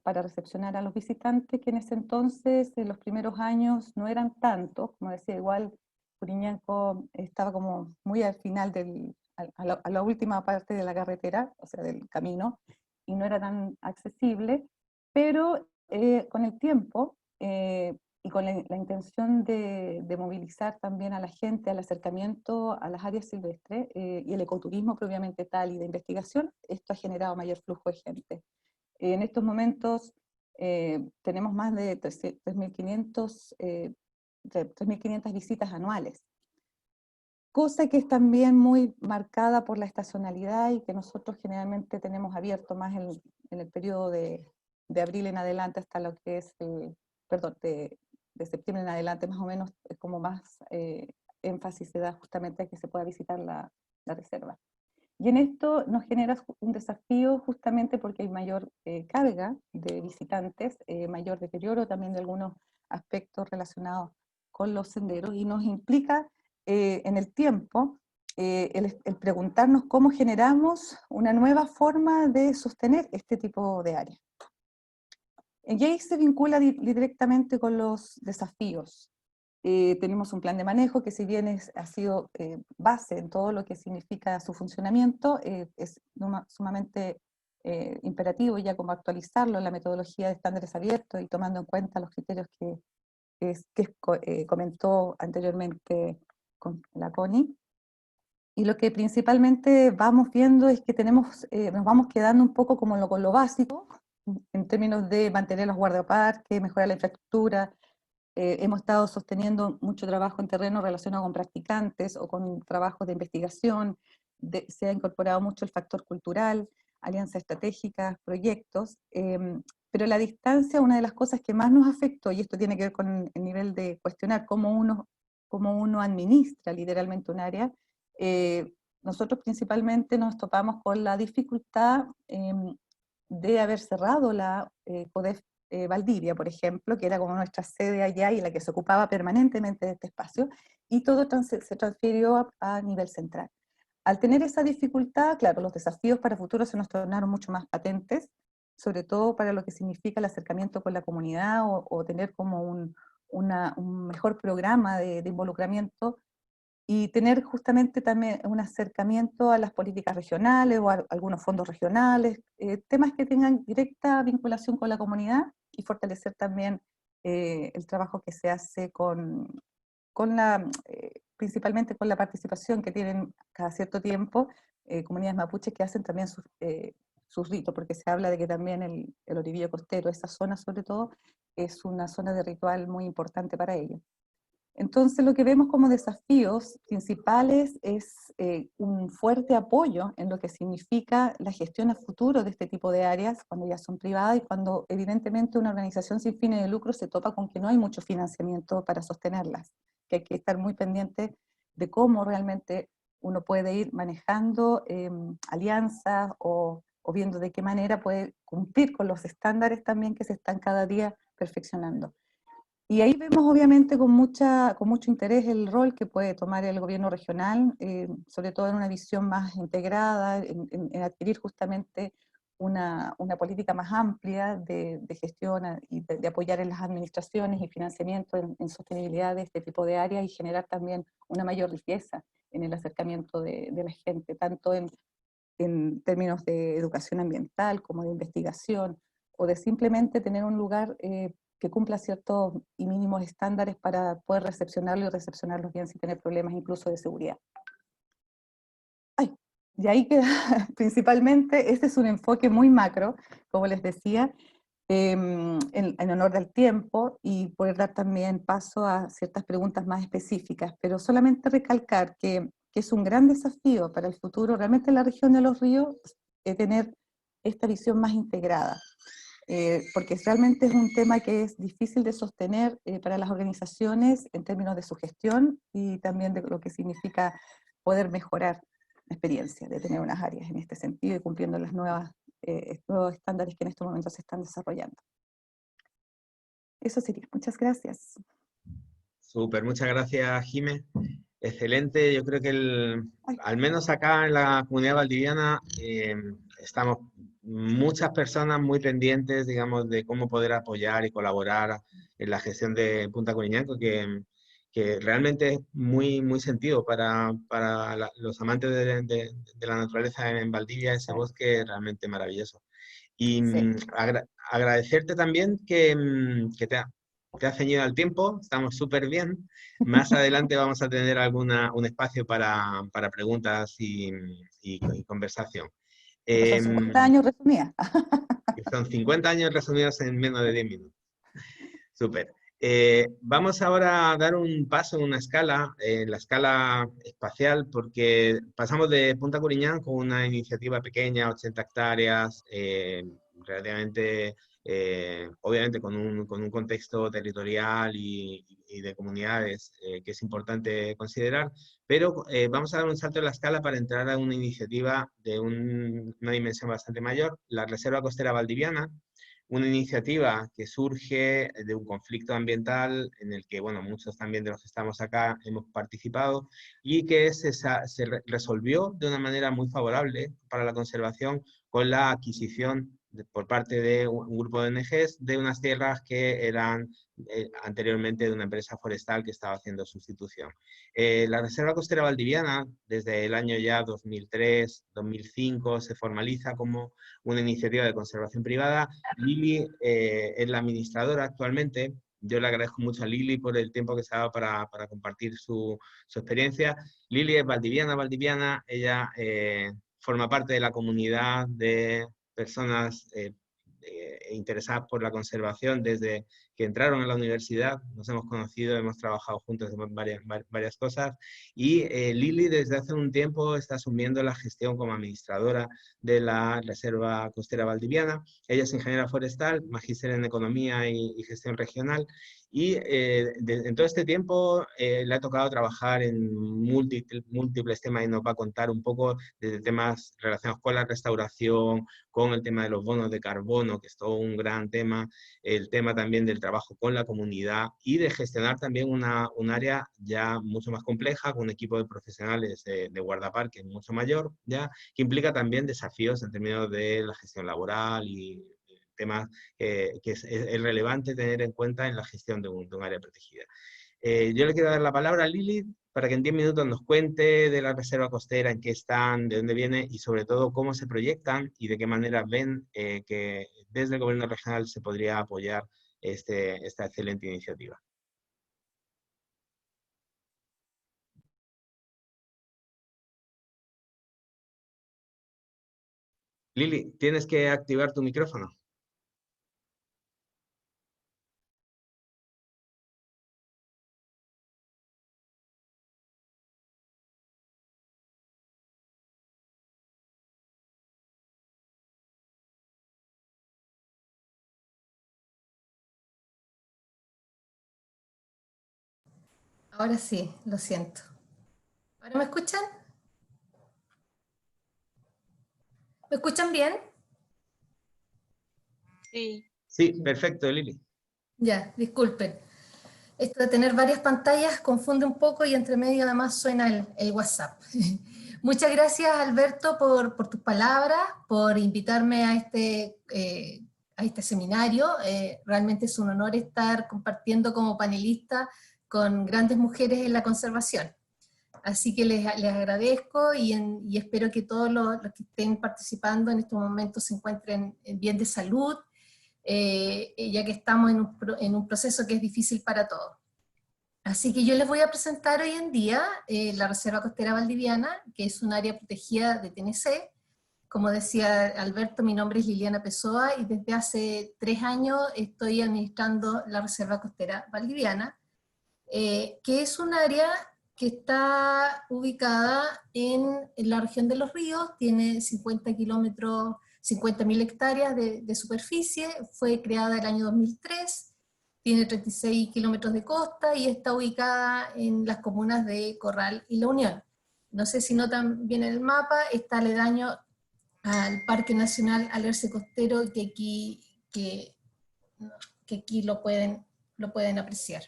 para recepcionar a los visitantes, que en ese entonces, en los primeros años, no eran tantos. Como decía, igual Puriñanco estaba como muy al final, a la última parte de la carretera, o sea, del camino, y no era tan accesible, pero con el tiempo y con la intención de movilizar también a la gente al acercamiento a las áreas silvestres y el ecoturismo propiamente tal y de investigación, esto ha generado mayor flujo de gente. En estos momentos tenemos más de 3.500 visitas anuales, cosa que es también muy marcada por la estacionalidad y que nosotros generalmente tenemos abierto más en el periodo de abril en adelante hasta lo que es de septiembre en adelante más o menos, es como más énfasis se da justamente a que se pueda visitar la reserva. Y en esto nos genera un desafío justamente porque hay mayor carga de visitantes, mayor deterioro también de algunos aspectos relacionados con los senderos, y nos implica en el tiempo el preguntarnos cómo generamos una nueva forma de sostener este tipo de áreas. Y ahí se vincula directamente con los desafíos. Tenemos un plan de manejo que, si bien ha sido base en todo lo que significa su funcionamiento, es sumamente imperativo ya como actualizarlo en la metodología de estándares abiertos y tomando en cuenta los criterios que comentó anteriormente con la Connie. Y lo que principalmente vamos viendo es que nos vamos quedando un poco como con lo básico, en términos de mantener los guardaparques, mejorar la infraestructura. Hemos estado sosteniendo mucho trabajo en terreno relacionado con practicantes o con trabajos de investigación, se ha incorporado mucho el factor cultural, alianzas estratégicas, proyectos, pero la distancia, una de las cosas que más nos afectó, y esto tiene que ver con el nivel de cuestionar cómo uno administra literalmente un área, nosotros principalmente nos topamos con la dificultad de haber cerrado la CODEF Valdivia, por ejemplo, que era como nuestra sede allá y la que se ocupaba permanentemente de este espacio, y todo se transfirió a nivel central. Al tener esa dificultad, claro, los desafíos para el futuro se nos tornaron mucho más patentes, sobre todo para lo que significa el acercamiento con la comunidad o tener como un mejor programa de involucramiento, y tener justamente también un acercamiento a las políticas regionales o a algunos fondos regionales, temas que tengan directa vinculación con la comunidad, y fortalecer también el trabajo que se hace principalmente con la participación que tienen cada cierto tiempo comunidades mapuches que hacen también sus ritos, porque se habla de que también el Oribillo Costero, esa zona sobre todo, es una zona de ritual muy importante para ellos. Entonces lo que vemos como desafíos principales es un fuerte apoyo en lo que significa la gestión a futuro de este tipo de áreas cuando ya son privadas y cuando evidentemente una organización sin fines de lucro se topa con que no hay mucho financiamiento para sostenerlas, que hay que estar muy pendiente de cómo realmente uno puede ir manejando alianzas o viendo de qué manera puede cumplir con los estándares también que se están cada día perfeccionando. Y ahí vemos obviamente con mucho interés el rol que puede tomar el gobierno regional, sobre todo en una visión más integrada, en adquirir justamente una política más amplia de gestión y de apoyar en las administraciones y financiamiento en sostenibilidad de este tipo de áreas, y generar también una mayor riqueza en el acercamiento de la gente, tanto en términos de educación ambiental como de investigación, o de simplemente tener un lugar que cumpla ciertos y mínimos estándares para poder recepcionarlo y recepcionarlos bien sin tener problemas incluso de seguridad. Y ahí queda principalmente, este es un enfoque muy macro, como les decía, en honor del tiempo y poder dar también paso a ciertas preguntas más específicas, pero solamente recalcar que es un gran desafío para el futuro, realmente en la región de los ríos, tener esta visión más integrada. Porque realmente es un tema que es difícil de sostener para las organizaciones en términos de su gestión y también de lo que significa poder mejorar la experiencia de tener unas áreas en este sentido y cumpliendo los nuevos estándares que en estos momentos se están desarrollando. Eso sería. Muchas gracias. Súper, muchas gracias, Jimé. Excelente, yo creo que al menos acá en la comunidad valdiviana estamos muchas personas muy pendientes, digamos, de cómo poder apoyar y colaborar en la gestión de Punta Coriñanco, que realmente es muy, muy sentido para los amantes de la naturaleza en Valdivia, ese bosque realmente maravilloso. Y Sí. agradecerte también que te has ceñido al tiempo, estamos súper bien. Más adelante vamos a tener un espacio para preguntas y conversación. Que son 50 años resumidas. Que son 50 años resumidos en menos de 10 minutos. Súper. Vamos ahora a dar un paso en una escala, en la escala espacial, porque pasamos de Punta Coriñán con una iniciativa pequeña, 80 hectáreas, relativamente, obviamente con un contexto territorial y de comunidades que es importante considerar, pero vamos a dar un salto en la escala para entrar a una iniciativa de una dimensión bastante mayor, la Reserva Costera Valdiviana, una iniciativa que surge de un conflicto ambiental en el que, bueno, muchos también de los que estamos acá hemos participado y que se resolvió de una manera muy favorable para la conservación con la adquisición por parte de un grupo de ONGs de unas tierras que eran anteriormente de una empresa forestal que estaba haciendo sustitución. La Reserva Costera Valdiviana, desde el año ya 2003-2005, se formaliza como una iniciativa de conservación privada. Lili es la administradora actualmente. Yo le agradezco mucho a Lili por el tiempo que se ha dado para compartir su experiencia. Lili es valdiviana, ella forma parte de la comunidad de personas interesadas por la conservación desde que entraron a la universidad. Nos hemos conocido, hemos trabajado juntos en varias cosas, y Lili desde hace un tiempo está asumiendo la gestión como administradora de la Reserva Costera Valdiviana. Ella es ingeniera forestal, magíster en Economía y Gestión Regional, y en todo este tiempo le ha tocado trabajar en múltiples temas, y nos va a contar un poco desde temas relacionados con la restauración, con el tema de los bonos de carbono, que es todo un gran tema, el tema también del trabajo con la comunidad y de gestionar también un área ya mucho más compleja, con un equipo de profesionales de guardaparques mucho mayor, ya, que implica también desafíos en términos de la gestión laboral y temas que es relevante tener en cuenta en la gestión de un área protegida. Yo le quiero dar la palabra a Lili para que en 10 minutos nos cuente de la Reserva Costera, en qué están, de dónde viene y sobre todo cómo se proyectan y de qué manera ven que desde el gobierno regional se podría apoyar esta excelente iniciativa. Lili, tienes que activar tu micrófono. Ahora sí, lo siento. ¿Ahora me escuchan? ¿Me escuchan bien? Sí. Sí, perfecto, Lili. Ya, disculpen. Esto de tener varias pantallas confunde un poco y entre medio además suena el WhatsApp. Muchas gracias, Alberto, por tus palabras, por invitarme a este seminario. Realmente es un honor estar compartiendo como panelista con grandes mujeres en la conservación. Así que les agradezco y espero que todos los que estén participando en estos momentos se encuentren bien de salud, ya que estamos en un proceso que es difícil para todos. Así que yo les voy a presentar hoy en día la Reserva Costera Valdiviana, que es un área protegida de TNC. Como decía Alberto, mi nombre es Liliana Pessoa y desde hace 3 años estoy administrando la Reserva Costera Valdiviana, que es un área que está ubicada en la región de Los Ríos, tiene 50.000 hectáreas de superficie, fue creada el año 2003, tiene 36 kilómetros de costa y está ubicada en las comunas de Corral y La Unión. No sé si notan bien el mapa, está aledaño al Parque Nacional Alerce Costero, que aquí lo pueden apreciar.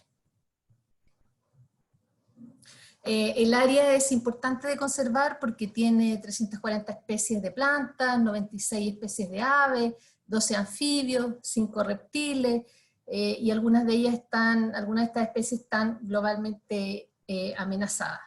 El área es importante de conservar porque tiene 340 especies de plantas, 96 especies de aves, 12 anfibios, 5 reptiles, y algunas de estas especies están globalmente amenazadas.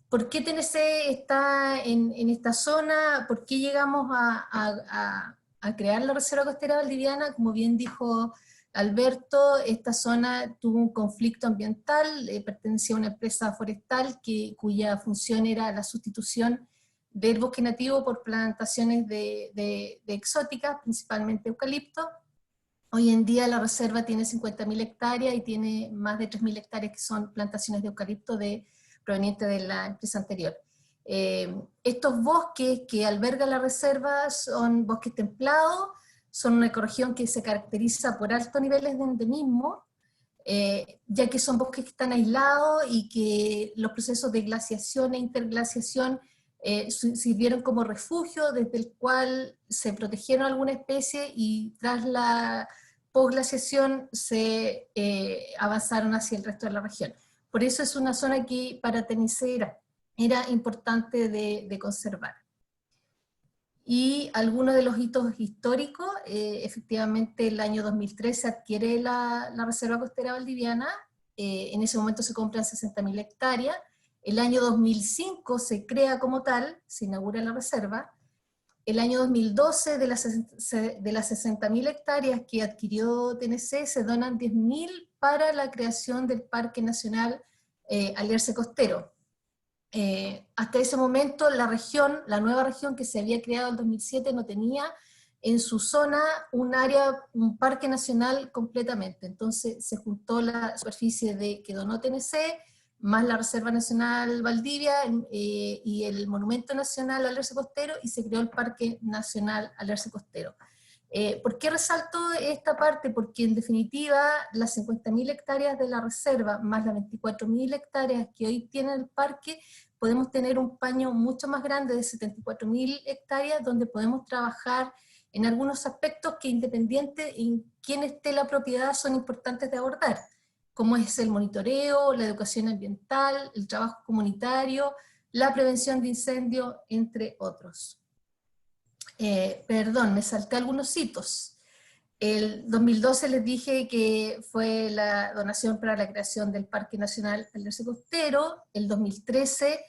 ¿Por qué TNC está en esta zona? ¿Por qué llegamos a crear la Reserva Costera Valdiviana? Como bien dijo Alberto, esta zona tuvo un conflicto ambiental, pertenecía a una empresa forestal cuya función era la sustitución del bosque nativo por plantaciones de exóticas, principalmente eucalipto. Hoy en día la reserva tiene 50.000 hectáreas y tiene más de 3.000 hectáreas que son plantaciones de eucalipto provenientes de la empresa anterior. Estos bosques que alberga la reserva son bosques templados, son una ecorregión que se caracteriza por altos niveles de endemismo, ya que son bosques que están aislados y que los procesos de glaciación e interglaciación sirvieron como refugio desde el cual se protegieron algunas especies y tras la posglaciación se avanzaron hacia el resto de la región. Por eso es una zona que para TNC era importante de conservar. Y algunos de los hitos históricos, efectivamente el año 2003 se adquiere la Reserva Costera Valdiviana, en ese momento se compran 60.000 hectáreas, el año 2005 se crea como tal, se inaugura la reserva, el año 2012 de las 60.000 hectáreas que adquirió TNC se donan 10.000 para la creación del Parque Nacional Alerce Costero. Hasta ese momento la nueva región que se había creado en 2007 no tenía en su zona un parque nacional completamente, entonces se juntó la superficie que donó TNC, más la Reserva Nacional Valdivia y el Monumento Nacional Alerce Costero, y se creó el Parque Nacional Alerce Costero. ¿Por qué resalto esta parte? Porque en definitiva las 50.000 hectáreas de la reserva, más las 24.000 hectáreas que hoy tiene el parque, podemos tener un paño mucho más grande de 74.000 hectáreas, donde podemos trabajar en algunos aspectos que independiente en quién esté la propiedad son importantes de abordar, como es el monitoreo, la educación ambiental, el trabajo comunitario, la prevención de incendios, entre otros. Perdón, me salté algunos hitos. El 2012 les dije que fue la donación para la creación del Parque Nacional Alerce Costero. El 2013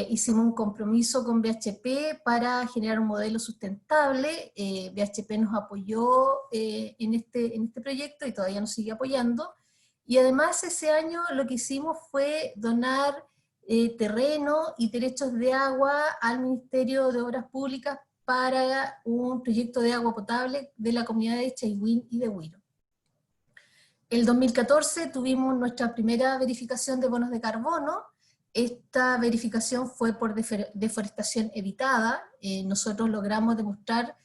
hicimos un compromiso con BHP para generar un modelo sustentable. BHP nos apoyó en este proyecto y todavía nos sigue apoyando. Y además ese año lo que hicimos fue donar terreno y derechos de agua al Ministerio de Obras Públicas para un proyecto de agua potable de la comunidad de Chaihuín y de Huiro. El 2014 tuvimos nuestra primera verificación de bonos de carbono. Esta verificación fue por deforestación evitada. Nosotros logramos demostrar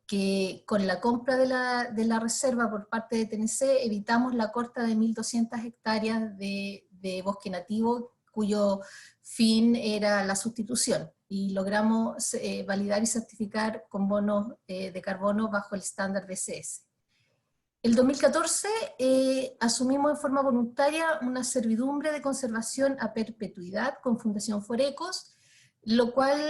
que con la compra de la reserva por parte de TNC evitamos la corta de 1.200 hectáreas de bosque nativo cuyo fin era la sustitución, y logramos validar y certificar con bonos de carbono bajo el estándar BCS. El 2014 asumimos en forma voluntaria una servidumbre de conservación a perpetuidad con Fundación Forecos, lo cual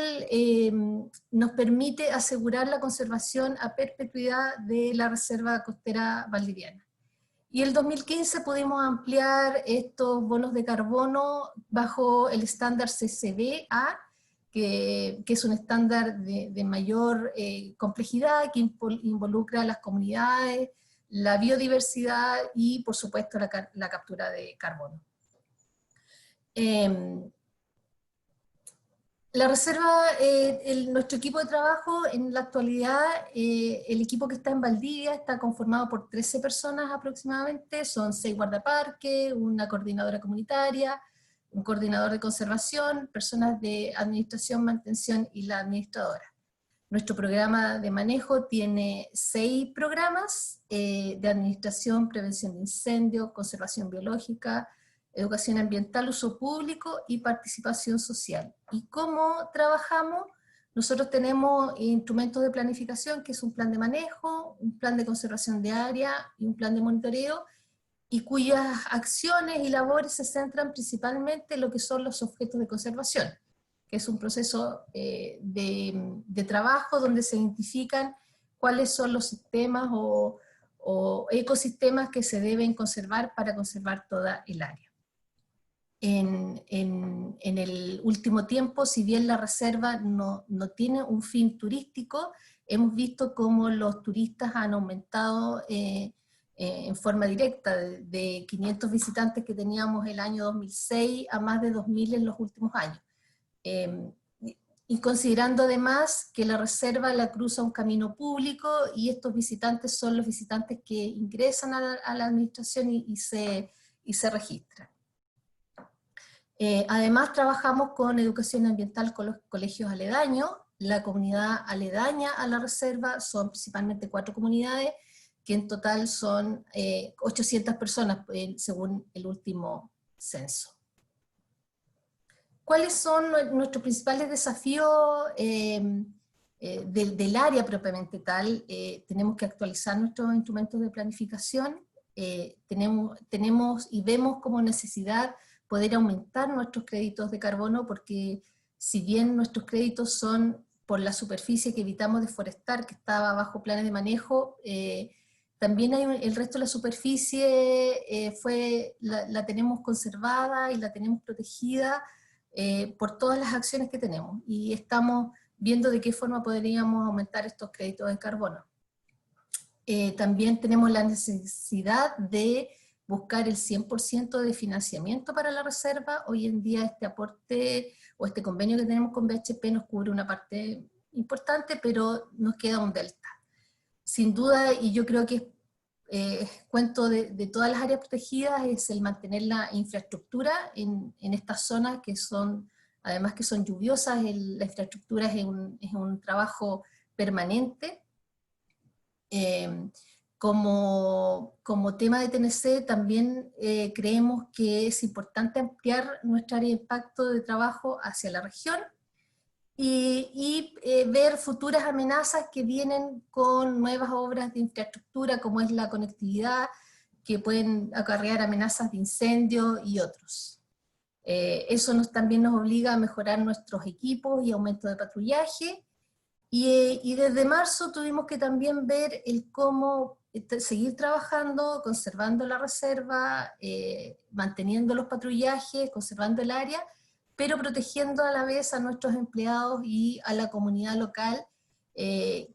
nos permite asegurar la conservación a perpetuidad de la Reserva Costera Valdiviana. Y el 2015 pudimos ampliar estos bonos de carbono bajo el estándar CCBA, que es un estándar de mayor complejidad, que involucra a las comunidades, la biodiversidad y, por supuesto, la captura de carbono. La reserva, nuestro equipo de trabajo en la actualidad, el equipo que está en Valdivia está conformado por 13 personas aproximadamente, son 6 guardaparques, una coordinadora comunitaria, un coordinador de conservación, personas de administración, mantención y la administradora. Nuestro programa de manejo tiene 6 programas de administración, prevención de incendios, conservación biológica, educación ambiental, uso público y participación social. ¿Y cómo trabajamos? Nosotros tenemos instrumentos de planificación, que es un plan de manejo, un plan de conservación de área y un plan de monitoreo, y cuyas acciones y labores se centran principalmente en lo que son los objetos de conservación, que es un proceso de trabajo donde se identifican cuáles son los sistemas o ecosistemas que se deben conservar para conservar toda el área. En el último tiempo, si bien la reserva no tiene un fin turístico, hemos visto cómo los turistas han aumentado en forma directa, de 500 visitantes que teníamos el año 2006 a más de 2.000 en los últimos años. Y considerando además que la reserva la cruza un camino público y estos visitantes son los visitantes que ingresan a la administración y se registran. Además trabajamos con educación ambiental con los colegios aledaños. La comunidad aledaña a la reserva son principalmente 4 comunidades, que en total son 800 personas según el último censo. ¿Cuáles son nuestros principales desafíos del área propiamente tal? Tenemos que actualizar nuestros instrumentos de planificación, tenemos y vemos como necesidad poder aumentar nuestros créditos de carbono, porque si bien nuestros créditos son por la superficie que evitamos deforestar, que estaba bajo planes de manejo, también hay el resto de la superficie la tenemos conservada y la tenemos protegida por todas las acciones que tenemos, y estamos viendo de qué forma podríamos aumentar estos créditos de carbono. También tenemos la necesidad de buscar el 100% de financiamiento para la reserva. Hoy en día este aporte o este convenio que tenemos con BHP nos cubre una parte importante, pero nos queda un delta. Sin duda, y yo creo que cuento de todas las áreas protegidas, es el mantener la infraestructura en estas zonas que son, además que son lluviosas, la infraestructura es un trabajo permanente. Como tema de TNC también creemos que es importante ampliar nuestra área de impacto de trabajo hacia la región y ver futuras amenazas que vienen con nuevas obras de infraestructura, como es la conectividad, que pueden acarrear amenazas de incendio y otros. Eso también nos obliga a mejorar nuestros equipos y aumento de patrullaje, y desde marzo tuvimos que también ver el cómo seguir trabajando, conservando la reserva, manteniendo los patrullajes, conservando el área, pero protegiendo a la vez a nuestros empleados y a la comunidad local, que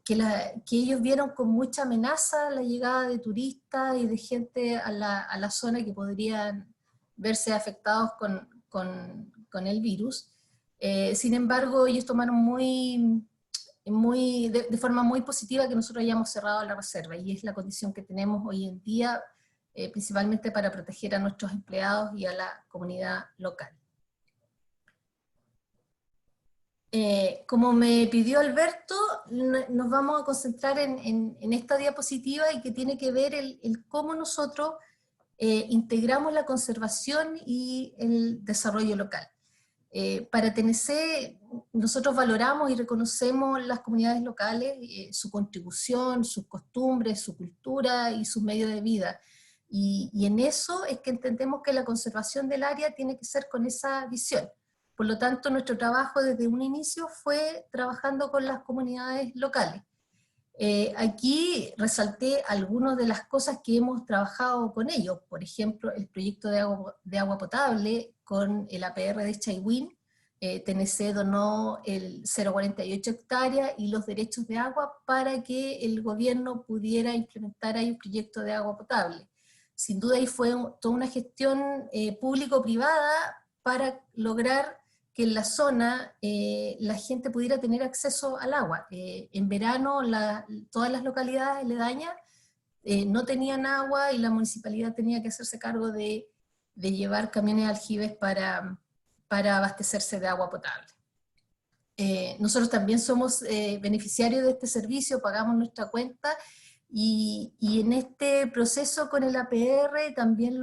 ellos vieron con mucha amenaza la llegada de turistas y de gente a la zona que podrían verse afectados con el virus. Sin embargo, ellos tomaron de forma muy positiva que nosotros hayamos cerrado la reserva, y es la condición que tenemos hoy en día, principalmente para proteger a nuestros empleados y a la comunidad local. Como me pidió Alberto, nos vamos a concentrar en esta diapositiva, y que tiene que ver el cómo nosotros integramos la conservación y el desarrollo local. Para TNC, nosotros valoramos y reconocemos las comunidades locales, su contribución, sus costumbres, su cultura y sus medios de vida. Y en eso es que entendemos que la conservación del área tiene que ser con esa visión. Por lo tanto, nuestro trabajo desde un inicio fue trabajando con las comunidades locales. Aquí resalté algunas de las cosas que hemos trabajado con ellos. Por ejemplo, el proyecto de agua potable con el APR de Chaiwin. TNC donó el 0,48 hectáreas y los derechos de agua para que el gobierno pudiera implementar ahí un proyecto de agua potable. Sin duda ahí fue toda una gestión público-privada para lograr que en la zona la gente pudiera tener acceso al agua. En verano todas las localidades aledañas no tenían agua, y la municipalidad tenía que hacerse cargo de llevar camiones aljibes para abastecerse de agua potable. Nosotros también somos beneficiarios de este servicio, pagamos nuestra cuenta, y en este proceso con el APR también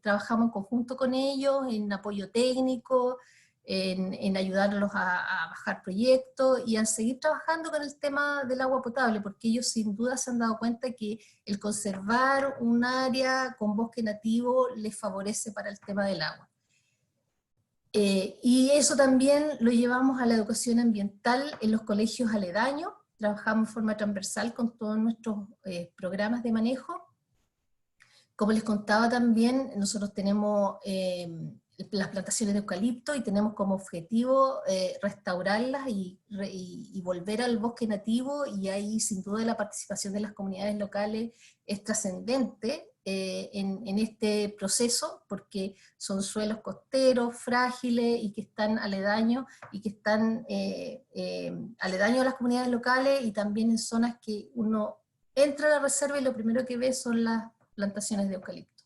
trabajamos en conjunto con ellos, en apoyo técnico, en ayudarlos a bajar proyectos y a seguir trabajando con el tema del agua potable, porque ellos sin duda se han dado cuenta que el conservar un área con bosque nativo les favorece para el tema del agua. Y eso también lo llevamos a la educación ambiental en los colegios aledaños. Trabajamos de forma transversal con todos nuestros programas de manejo. Como les contaba también, nosotros tenemos las plantaciones de eucalipto y tenemos como objetivo restaurarlas y volver al bosque nativo, y ahí sin duda la participación de las comunidades locales es trascendente en este proceso, porque son suelos costeros, frágiles y que están aledaños, y que están aledaños a las comunidades locales, y también en zonas que uno entra a la reserva y lo primero que ve son las plantaciones de eucalipto.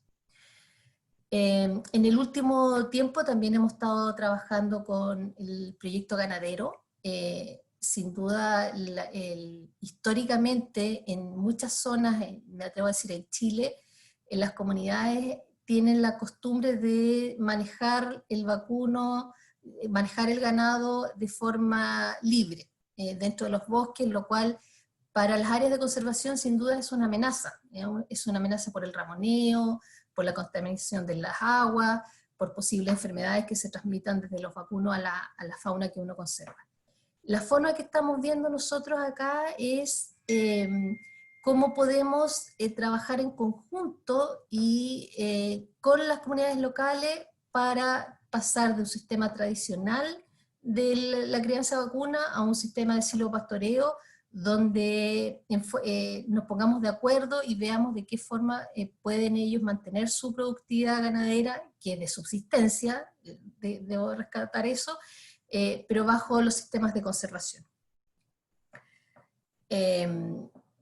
En el último tiempo también hemos estado trabajando con el proyecto ganadero. Sin duda, históricamente en muchas zonas, me atrevo a decir en Chile, las comunidades tienen la costumbre de manejar el vacuno, manejar el ganado de forma libre dentro de los bosques, lo cual para las áreas de conservación sin duda es una amenaza por el ramoneo, por la contaminación de las aguas, por posibles enfermedades que se transmitan desde los vacunos a la fauna que uno conserva. La forma que estamos viendo nosotros acá es cómo podemos trabajar en conjunto y con las comunidades locales para pasar de un sistema tradicional de la crianza vacuna a un sistema de silvopastoreo, donde nos pongamos de acuerdo y veamos de qué forma pueden ellos mantener su productividad ganadera, que es de subsistencia, debo rescatar eso, pero bajo los sistemas de conservación.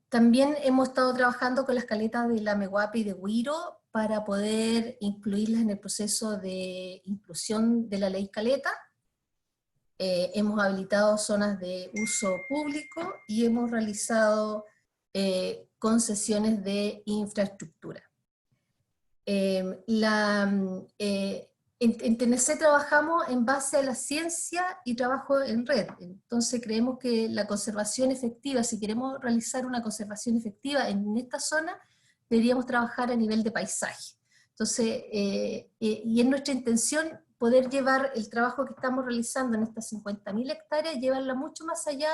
También hemos estado trabajando con las caletas de la Meguape y de Huiro para poder incluirlas en el proceso de inclusión de la ley caleta. Hemos habilitado zonas de uso público y hemos realizado concesiones de infraestructura. En TNC trabajamos en base a la ciencia y trabajo en red. Entonces creemos que la conservación efectiva, si queremos realizar una conservación efectiva en esta zona, deberíamos trabajar a nivel de paisaje. Entonces, y es nuestra intención poder llevar el trabajo que estamos realizando en estas 50.000 hectáreas, llevarla mucho más allá,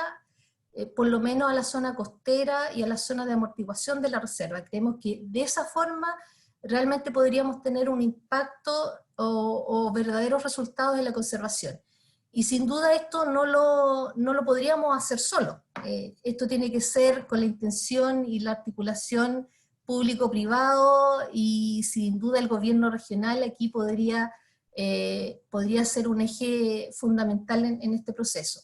por lo menos a la zona costera y a la zona de amortiguación de la reserva. Creemos que de esa forma realmente podríamos tener un impacto o verdaderos resultados en la conservación. Y sin duda esto no lo podríamos hacer solo. Esto tiene que ser con la intención y la articulación público-privado, y sin duda el gobierno regional aquí podría ser un eje fundamental en este proceso.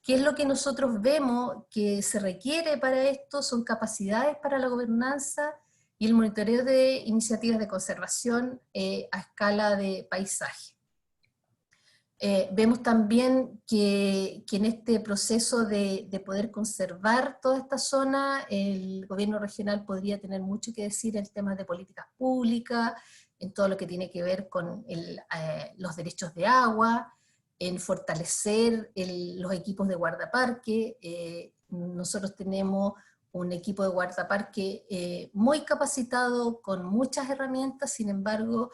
¿Qué es lo que nosotros vemos que se requiere para esto? Son capacidades para la gobernanza y el monitoreo de iniciativas de conservación a escala de paisaje. Vemos también que en este proceso de poder conservar toda esta zona, el gobierno regional podría tener mucho que decir en temas de políticas públicas, en todo lo que tiene que ver con los derechos de agua, en fortalecer los equipos de guardaparque. Nosotros tenemos un equipo de guardaparque muy capacitado, con muchas herramientas. Sin embargo,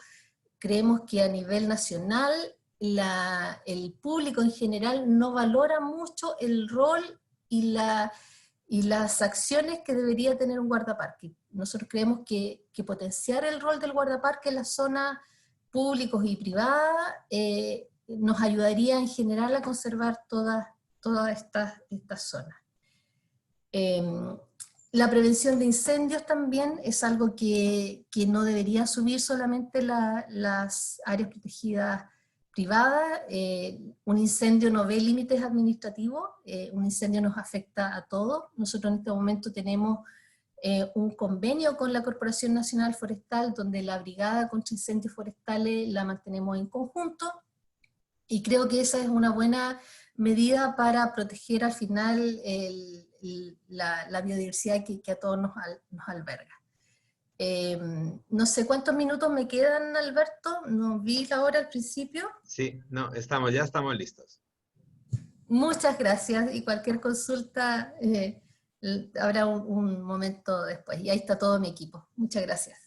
creemos que a nivel nacional el público en general no valora mucho el rol y las acciones que debería tener un guardaparque. Nosotros creemos que potenciar el rol del guardaparque en las zonas públicas y privadas nos ayudaría en general a conservar todas estas zonas. La prevención de incendios también es algo que no debería subir solamente las áreas protegidas privadas. Un incendio no ve límites administrativos, un incendio nos afecta a todos. Nosotros en este momento tenemos un convenio con la Corporación Nacional Forestal, donde la Brigada contra Incendios Forestales la mantenemos en conjunto, y creo que esa es una buena medida para proteger al final la biodiversidad que a todos nos alberga. No sé cuántos minutos me quedan, Alberto, no vi la hora al principio. Sí, no, ya estamos listos. Muchas gracias, y cualquier consulta habrá un momento después, y ahí está todo mi equipo. Muchas gracias.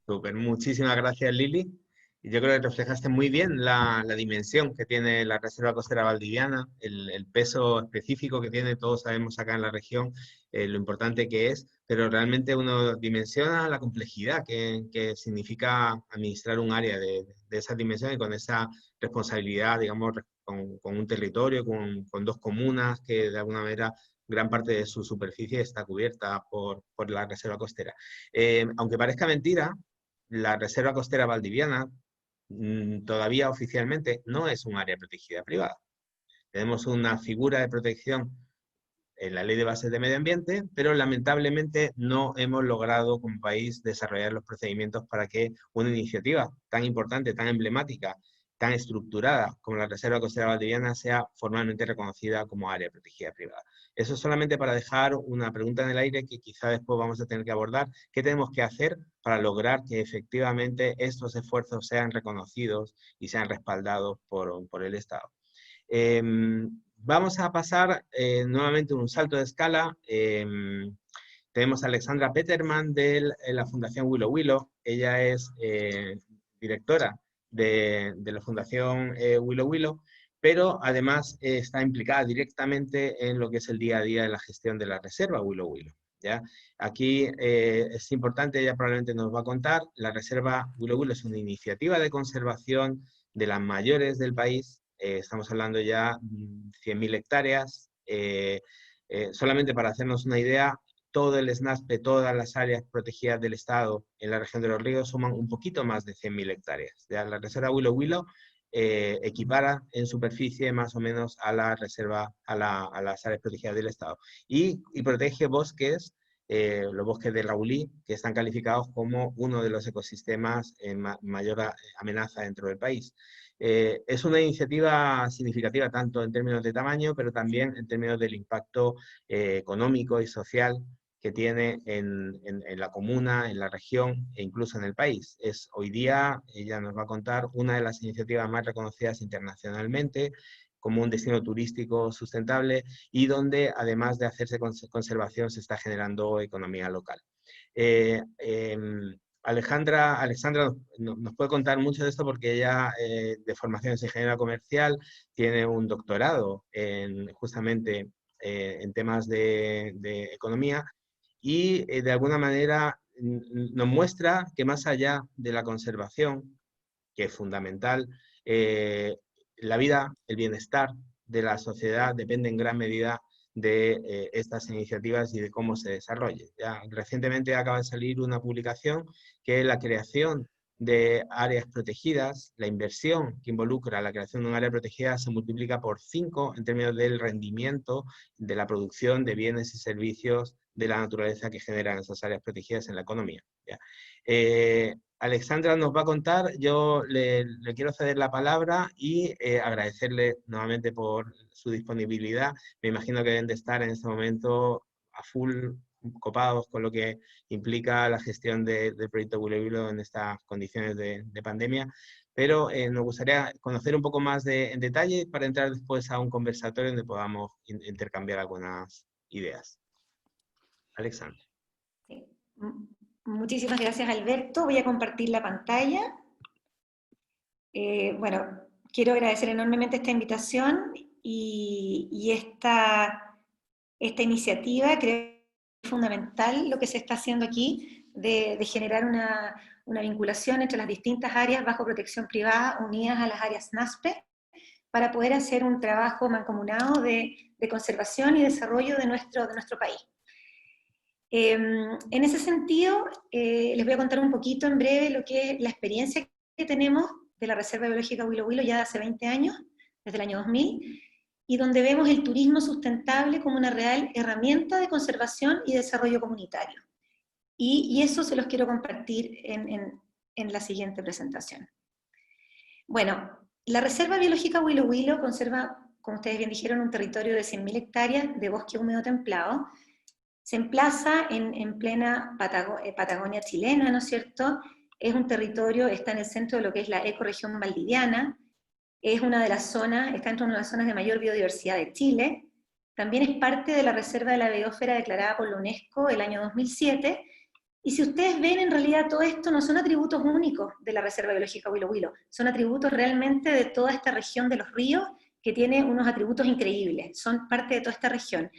Súper, muchísimas gracias, Lili. Y yo creo que reflejaste muy bien la dimensión que tiene la Reserva Costera Valdiviana, el peso específico que tiene, todos sabemos acá en la región, lo importante que es, pero realmente uno dimensiona la complejidad que significa administrar un área de esa dimensión y con esa responsabilidad, digamos, con un territorio, con dos comunas que de alguna manera gran parte de su superficie está cubierta por la Reserva Costera. Aunque parezca mentira, la Reserva Costera Valdiviana todavía oficialmente no es un área protegida privada. Tenemos una figura de protección en la Ley de Bases de Medio Ambiente, pero lamentablemente no hemos logrado como país desarrollar los procedimientos para que una iniciativa tan importante, tan emblemática, tan estructurada como la Reserva Costera Valdiviana sea formalmente reconocida como área protegida privada. Eso es solamente para dejar una pregunta en el aire que quizá después vamos a tener que abordar. ¿Qué tenemos que hacer para lograr que efectivamente estos esfuerzos sean reconocidos y sean respaldados por el Estado? Vamos a pasar nuevamente un salto de escala. Tenemos a Alexandra Peterman de la Fundación Willow Willow. Ella es directora de la Fundación Willow Willow, pero además está implicada directamente en lo que es el día a día de la gestión de la Reserva Willow Willow. ¿Ya? Aquí es importante, ella probablemente nos va a contar, la Reserva Willow Willow es una iniciativa de conservación de las mayores del país. Estamos hablando ya de 100.000 hectáreas. Solamente para hacernos una idea, todo el SNASPE, todas las áreas protegidas del Estado en la región de Los Ríos suman un poquito más de 100.000 hectáreas. Ya la Reserva Willow Willow equipara en superficie más o menos a la reserva, a las áreas protegidas del Estado. Y protege bosques, los bosques de Raulí, que están calificados como uno de los ecosistemas en mayor amenaza dentro del país. Es una iniciativa significativa tanto en términos de tamaño, pero también en términos del impacto económico y social que tiene en la comuna, en la región e incluso en el país. Es hoy día, ella nos va a contar, una de las iniciativas más reconocidas internacionalmente como un destino turístico sustentable y donde además de hacerse conservación se está generando economía local. Alexandra nos puede contar mucho de esto porque ella de formación es ingeniera comercial, tiene un doctorado justamente en temas de economía y de alguna manera nos muestra que más allá de la conservación, que es fundamental, la vida, el bienestar de la sociedad depende en gran medida de estas iniciativas y de cómo se desarrolle. Ya recientemente acaba de salir una publicación que es la creación de áreas protegidas, la inversión que involucra la creación de un área protegida se multiplica por 5 en términos del rendimiento de la producción de bienes y servicios de la naturaleza que generan esas áreas protegidas en la economía. ¿Ya? Alexandra nos va a contar, yo le quiero ceder la palabra y agradecerle nuevamente por su disponibilidad. Me imagino que deben de estar en este momento a full copados con lo que implica la gestión del proyecto Willow Willow en estas condiciones de pandemia, pero nos gustaría conocer un poco más en detalle para entrar después a un conversatorio donde podamos intercambiar algunas ideas. Alexandra. Sí. Muchísimas gracias, Alberto. Voy a compartir la pantalla. Bueno, quiero agradecer enormemente esta invitación y esta iniciativa. Creo que es fundamental lo que se está haciendo aquí de generar una vinculación entre las distintas áreas bajo protección privada unidas a las áreas NASPE para poder hacer un trabajo mancomunado de conservación y desarrollo de nuestro país. En ese sentido, les voy a contar un poquito en breve lo que es la experiencia que tenemos de la Reserva Biológica Willow Willow ya de hace 20 años, desde el año 2000, y donde vemos el turismo sustentable como una real herramienta de conservación y desarrollo comunitario. Y eso se los quiero compartir en la siguiente presentación. Bueno, la Reserva Biológica Willow Willow conserva, como ustedes bien dijeron, un territorio de 100.000 hectáreas de bosque húmedo templado, Se emplaza en plena Patagonia chilena, ¿no es cierto? Es un territorio, está en el centro de lo que es la ecorregión valdiviana, es una de las zonas, está entre una de las zonas de mayor biodiversidad de Chile, también es parte de la Reserva de la Biosfera declarada por la UNESCO el año 2007, y si ustedes ven, en realidad todo esto no son atributos únicos de la Reserva Biológica Huilo Huilo, son atributos realmente de toda esta región de los ríos, que tiene unos atributos increíbles, son parte de toda esta región.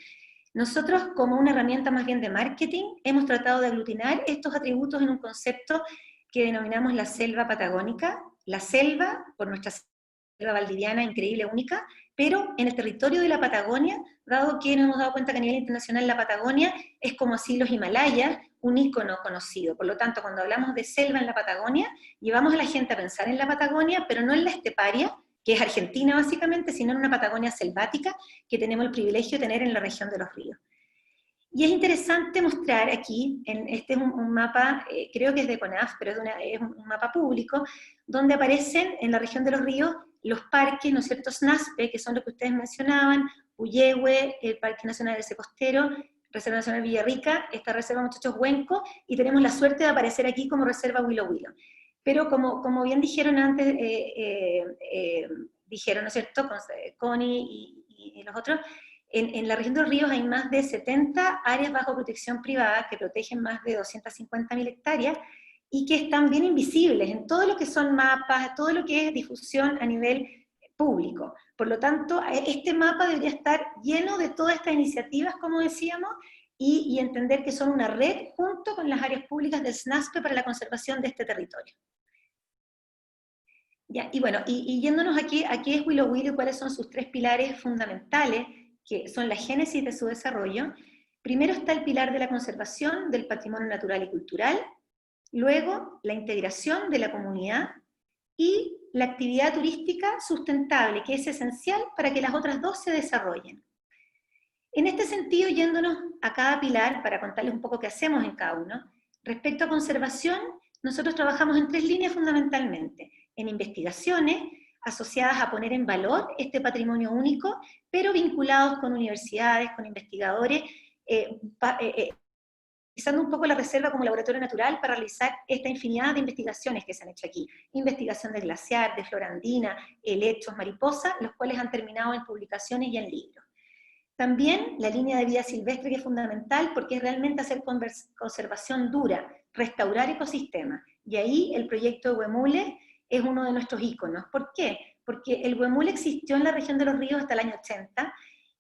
Nosotros, como una herramienta más bien de marketing, hemos tratado de aglutinar estos atributos en un concepto que denominamos la selva patagónica, la selva, por nuestra selva valdiviana increíble, única, pero en el territorio de la Patagonia, dado que nos hemos dado cuenta que a nivel internacional la Patagonia es como así los Himalayas, un ícono conocido. Por lo tanto, cuando hablamos de selva en la Patagonia, llevamos a la gente a pensar en la Patagonia, pero no en la esteparia, que es Argentina básicamente, sino en una Patagonia selvática que tenemos el privilegio de tener en la región de los ríos. Y es interesante mostrar aquí, este es un mapa, creo que es de CONAF, pero es un mapa público, donde aparecen en la región de los ríos los parques, ¿no es cierto?, SNASPE, que son los que ustedes mencionaban, Puyehue, el Parque Nacional del Secostero, Reserva Nacional Villarrica, esta Reserva Muchachos Huenco, y tenemos la suerte de aparecer aquí como Reserva Huilo Huilo. Pero como bien dijeron antes, dijeron, ¿no es cierto?, Connie y los otros, en la región de los ríos hay más de 70 áreas bajo protección privada que protegen más de 250.000 hectáreas y que están bien invisibles en todo lo que son mapas, todo lo que es difusión a nivel público. Por lo tanto, este mapa debería estar lleno de todas estas iniciativas, como decíamos, y entender que son una red junto con las áreas públicas del SNASPE para la conservación de este territorio. Ya, y bueno, y yéndonos aquí, ¿a qué es Huilo Huilo y cuáles son sus tres pilares fundamentales, que son la génesis de su desarrollo? Primero está el pilar de la conservación del patrimonio natural y cultural, luego la integración de la comunidad y la actividad turística sustentable, que es esencial para que las otras dos se desarrollen. En este sentido, yéndonos a cada pilar, para contarles un poco qué hacemos en cada uno, respecto a conservación, nosotros trabajamos en tres líneas fundamentalmente, en investigaciones, asociadas a poner en valor este patrimonio único, pero vinculados con universidades, con investigadores, utilizando un poco la reserva como laboratorio natural para realizar esta infinidad de investigaciones que se han hecho aquí. Investigación del glaciar, de flora andina, helechos, mariposa, los cuales han terminado en publicaciones y en libros. También la línea de vida silvestre, que es fundamental porque es realmente hacer conservación dura, restaurar ecosistemas. Y ahí el proyecto de Huemule es uno de nuestros íconos. ¿Por qué? Porque el Huemule existió en la región de los ríos hasta el año 80,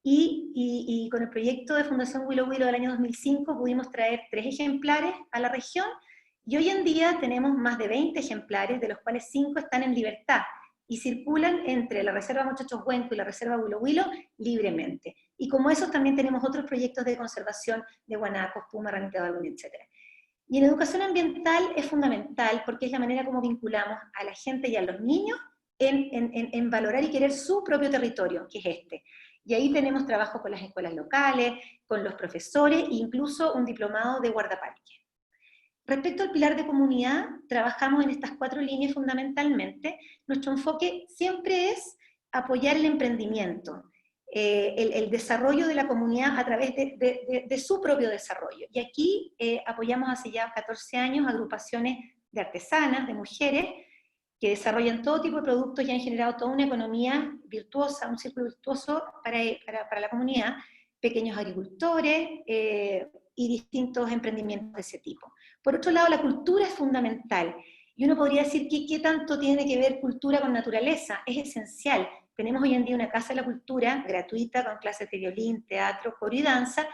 y con el proyecto de Fundación Huilo Huilo del año 2005 pudimos traer 3 ejemplares a la región, y hoy en día tenemos más de 20 ejemplares, de los cuales 5 están en libertad, y circulan entre la Reserva Muchachos Huenco y la Reserva Huilo Huilo libremente. Y como esos también tenemos otros proyectos de conservación de guanacos, puma, ranita de balón, etc. Y en educación ambiental es fundamental porque es la manera como vinculamos a la gente y a los niños en valorar y querer su propio territorio, que es este. Y ahí tenemos trabajo con las escuelas locales, con los profesores, e incluso un diplomado de guardaparque. Respecto al pilar de comunidad, trabajamos en estas 4 líneas fundamentalmente. Nuestro enfoque siempre es apoyar el emprendimiento, el desarrollo de la comunidad a través de su propio desarrollo. Y aquí apoyamos hace ya 14 años agrupaciones de artesanas, de mujeres, que desarrollan todo tipo de productos y han generado toda una economía virtuosa, un círculo virtuoso para la comunidad, pequeños agricultores y distintos emprendimientos de ese tipo. Por otro lado, la cultura es fundamental, y uno podría decir, ¿qué tanto tiene que ver cultura con naturaleza? Es esencial. Tenemos hoy en día una Casa de la Cultura gratuita con clases de violín, teatro, coro y danza,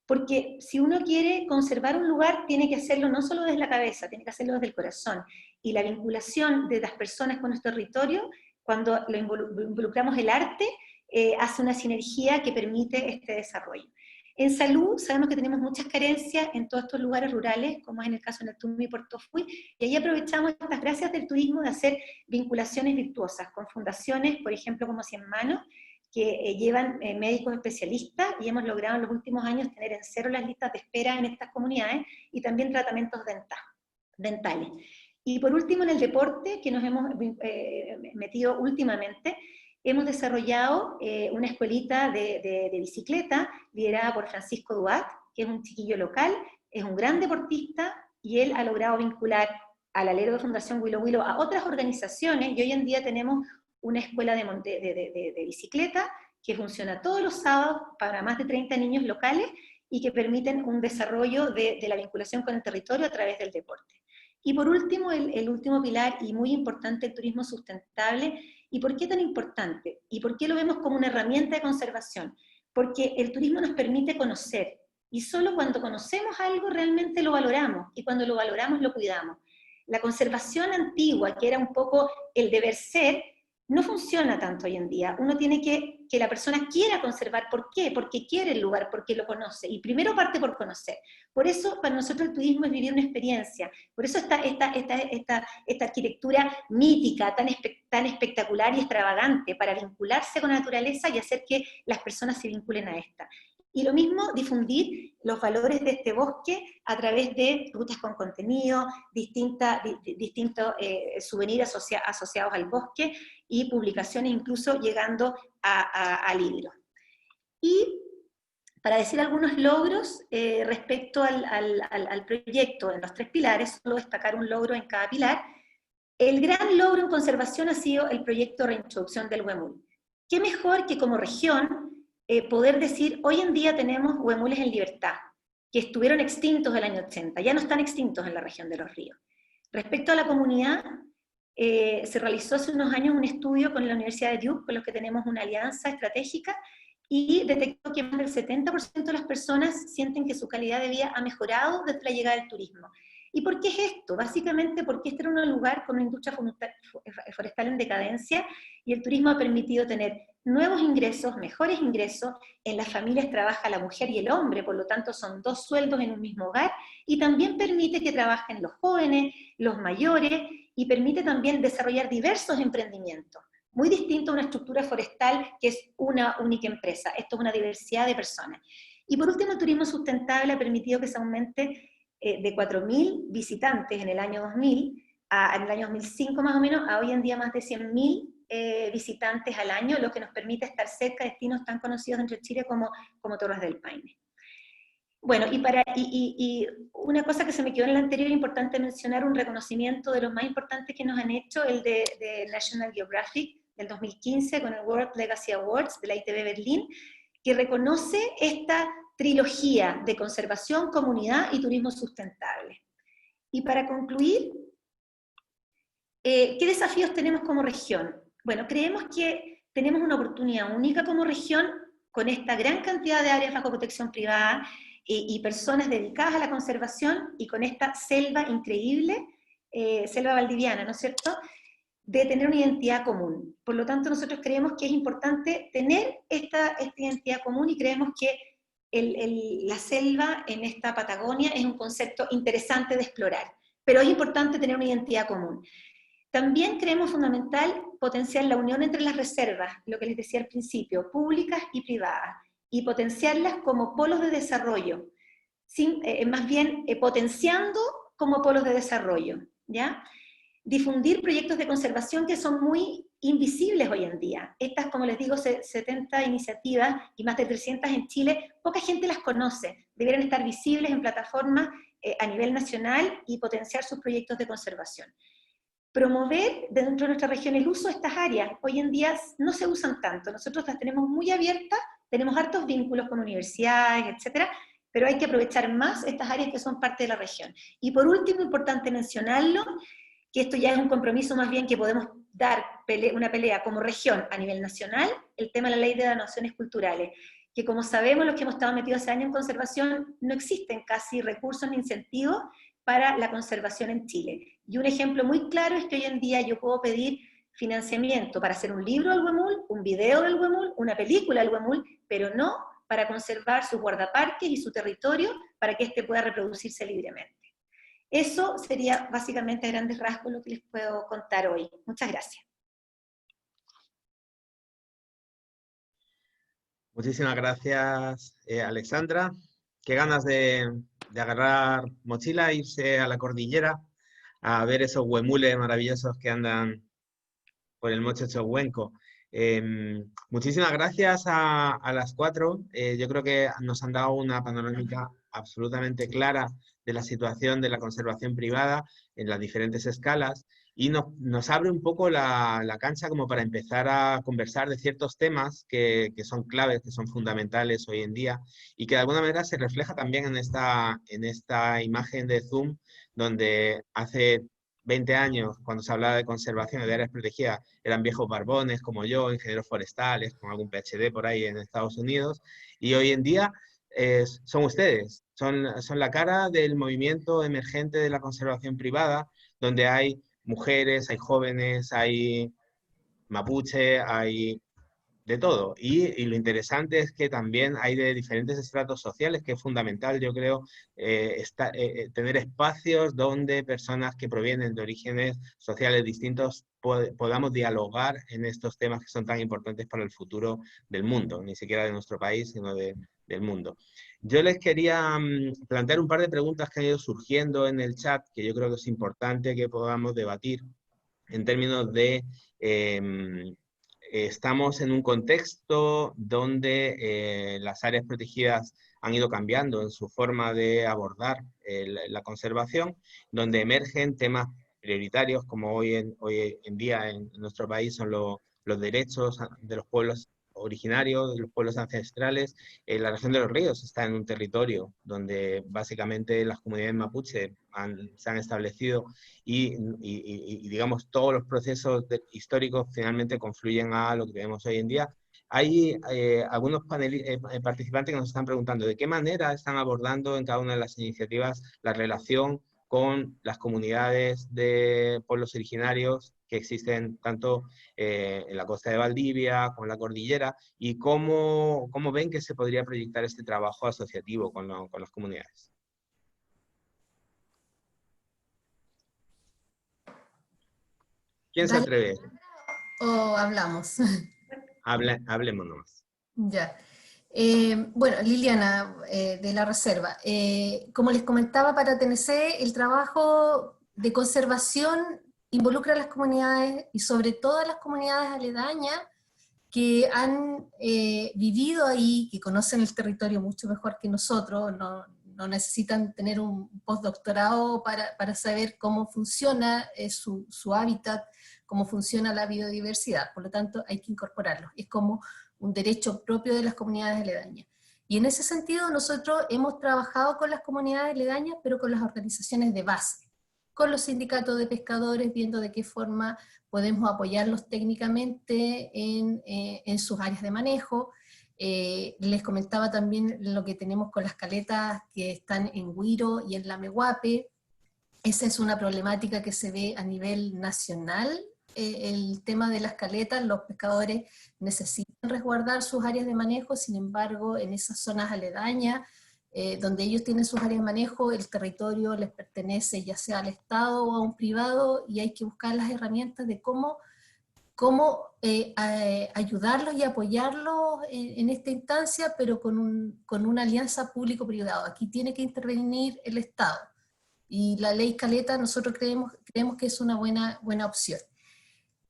porque si uno quiere conservar un lugar, tiene que hacerlo no solo desde la cabeza, tiene que hacerlo desde el corazón. Y la vinculación de las personas con nuestro territorio, cuando lo involucramos el arte, hace una sinergia que permite este desarrollo. En salud, sabemos que tenemos muchas carencias en todos estos lugares rurales, como es en el caso de Neptuno y Puerto Fui, y ahí aprovechamos estas gracias del turismo de hacer vinculaciones virtuosas con fundaciones, por ejemplo, como Cien Manos, que llevan médicos especialistas, y hemos logrado en los últimos años tener en 0 las listas de espera en estas comunidades, y también tratamientos dentales. Y por último, en el deporte, que nos hemos metido últimamente, hemos desarrollado una escuelita de bicicleta liderada por Francisco Duat, que es un chiquillo local, es un gran deportista, y él ha logrado vincular al alero de Fundación Willow Willow a otras organizaciones, y hoy en día tenemos una escuela de bicicleta que funciona todos los sábados para más de 30 niños locales y que permiten un desarrollo de la vinculación con el territorio a través del deporte. Y por último, el último pilar, y muy importante, el turismo sustentable. ¿Y por qué tan importante? ¿Y por qué lo vemos como una herramienta de conservación? Porque el turismo nos permite conocer, y solo cuando conocemos algo realmente lo valoramos, y cuando lo valoramos lo cuidamos. La conservación antigua, que era un poco el deber ser, no funciona tanto hoy en día. Uno tiene que la persona quiera conservar. ¿Por qué? Porque quiere el lugar, porque lo conoce. Y primero parte por conocer. Por eso para nosotros el turismo es vivir una experiencia. Por eso esta arquitectura mítica, tan espectacular y extravagante, para vincularse con la naturaleza y hacer que las personas se vinculen a esta. Y lo mismo, difundir los valores de este bosque a través de rutas con contenido, distintos souvenirs asociados al bosque, y publicaciones incluso llegando a libros. Y para decir algunos logros respecto al proyecto en los 3 pilares, solo destacar un logro en cada pilar. El gran logro en conservación ha sido el proyecto Reintroducción del huemul. ¿Qué mejor que como región poder decir, hoy en día tenemos huemules en libertad, que estuvieron extintos el año 80, ya no están extintos en la región de Los Ríos? Respecto a la comunidad, se realizó hace unos años un estudio con la Universidad de Duke, con los que tenemos una alianza estratégica, y detectó que más del 70% de las personas sienten que su calidad de vida ha mejorado desde la llegada del turismo. ¿Y por qué es esto? Básicamente porque este era un lugar con una industria forestal en decadencia, y el turismo ha permitido tener nuevos ingresos, mejores ingresos. En las familias trabaja la mujer y el hombre, por lo tanto son 2 sueldos en un mismo hogar, y también permite que trabajen los jóvenes, los mayores, y permite también desarrollar diversos emprendimientos. Muy distinto a una estructura forestal que es una única empresa. Esto es una diversidad de personas. Y por último, el turismo sustentable ha permitido que se aumente de 4.000 visitantes en el año 2000, en el año 2005 más o menos, a hoy en día más de 100.000 visitantes al año, lo que nos permite estar cerca de destinos tan conocidos dentro de Chile como Torres del Paine. Bueno, y una cosa que se me quedó en la anterior, importante mencionar, un reconocimiento de los más importantes que nos han hecho, el de National Geographic del 2015 con el World Legacy Awards de la ITB Berlín, que reconoce esta trilogía de conservación, comunidad y turismo sustentable. Y para concluir, ¿qué desafíos tenemos como región? Bueno, creemos que tenemos una oportunidad única como región con esta gran cantidad de áreas bajo protección privada y personas dedicadas a la conservación, y con esta selva increíble, selva valdiviana, ¿no es cierto?, de tener una identidad común. Por lo tanto, nosotros creemos que es importante tener esta identidad común, y creemos que la selva en esta Patagonia es un concepto interesante de explorar, pero es importante tener una identidad común. También creemos fundamental potenciar la unión entre las reservas, lo que les decía al principio, públicas y privadas, y potenciarlas como polos de desarrollo, más bien potenciando como polos de desarrollo, ¿ya? Difundir proyectos de conservación que son muy invisibles hoy en día. Estas, como les digo, 70 iniciativas y más de 300 en Chile, poca gente las conoce. Deberían estar visibles en plataformas a nivel nacional y potenciar sus proyectos de conservación. Promover dentro de nuestra región el uso de estas áreas. Hoy en día no se usan tanto, nosotros las tenemos muy abiertas, tenemos hartos vínculos con universidades, etcétera, pero hay que aprovechar más estas áreas que son parte de la región. Y por último, importante mencionarlo, que esto ya es un compromiso más bien que podemos dar una pelea como región a nivel nacional, el tema de la ley de donaciones culturales, que como sabemos los que hemos estado metidos hace años en conservación, no existen casi recursos ni incentivos para la conservación en Chile. Y un ejemplo muy claro es que hoy en día yo puedo pedir financiamiento para hacer un libro del huemul, un video del huemul, una película del huemul, pero no para conservar sus guardaparques y su territorio para que éste pueda reproducirse libremente. Eso sería básicamente a grandes rasgos lo que les puedo contar hoy. Muchas gracias. Muchísimas gracias, Alexandra. Qué ganas de agarrar mochila e irse a la cordillera a ver esos huemules maravillosos que andan por el Mocho Chohuenco. Muchísimas gracias a las 4. Yo creo que nos han dado una panorámica absolutamente clara de la situación de la conservación privada en las diferentes escalas, y nos abre un poco la cancha como para empezar a conversar de ciertos temas que son claves, que son fundamentales hoy en día, y que de alguna manera se refleja también en esta imagen de Zoom, donde hace 20 años, cuando se hablaba de conservación y de áreas protegidas, eran viejos barbones como yo, ingenieros forestales, con algún PhD por ahí en Estados Unidos, y hoy en día son ustedes, son la cara del movimiento emergente de la conservación privada, donde hay mujeres, hay jóvenes, hay mapuche, hay de todo. Y lo interesante es que también hay de diferentes estratos sociales, que es fundamental, yo creo, tener espacios donde personas que provienen de orígenes sociales distintos podamos dialogar en estos temas que son tan importantes para el futuro del mundo, ni siquiera de nuestro país, sino del mundo. Yo les quería plantear un par de preguntas que han ido surgiendo en el chat, que yo creo que es importante que podamos debatir en términos de... estamos en un contexto donde las áreas protegidas han ido cambiando en su forma de abordar la conservación, donde emergen temas prioritarios como hoy en día en nuestro país son los derechos de los pueblos originarios, de los pueblos ancestrales. La región de los ríos está en un territorio donde básicamente las comunidades mapuche se han establecido y digamos todos los procesos históricos finalmente confluyen a lo que vemos hoy en día. Hay algunos participantes que nos están preguntando de qué manera están abordando en cada una de las iniciativas la relación con las comunidades de pueblos originarios que existen tanto en la costa de Valdivia como en la cordillera, y cómo ven que se podría proyectar este trabajo asociativo con las comunidades. ¿Quién se atreve? ¿O hablamos? Hablemos nomás. Ya. Bueno, Liliana, de la Reserva. Como les comentaba, para TNC el trabajo de conservación involucra a las comunidades y sobre todo a las comunidades aledañas que han vivido ahí, que conocen el territorio mucho mejor que nosotros, no necesitan tener un postdoctorado para saber cómo funciona su hábitat, cómo funciona la biodiversidad, por lo tanto hay que incorporarlos, es como un derecho propio de las comunidades aledañas. Y en ese sentido nosotros hemos trabajado con las comunidades aledañas, pero con las organizaciones de base, con los sindicatos de pescadores, viendo de qué forma podemos apoyarlos técnicamente en sus áreas de manejo. Les comentaba también lo que tenemos con las caletas que están en Huiro y en Lamehuape. Esa es una problemática que se ve a nivel nacional. El tema de las caletas, los pescadores necesitan resguardar sus áreas de manejo, sin embargo, en esas zonas aledañas, donde ellos tienen sus áreas de manejo, el territorio les pertenece ya sea al Estado o a un privado, y hay que buscar las herramientas de cómo ayudarlos y apoyarlos en esta instancia, pero con una alianza público-privada. Aquí tiene que intervenir el Estado, y la ley Caleta nosotros creemos que es una buena opción.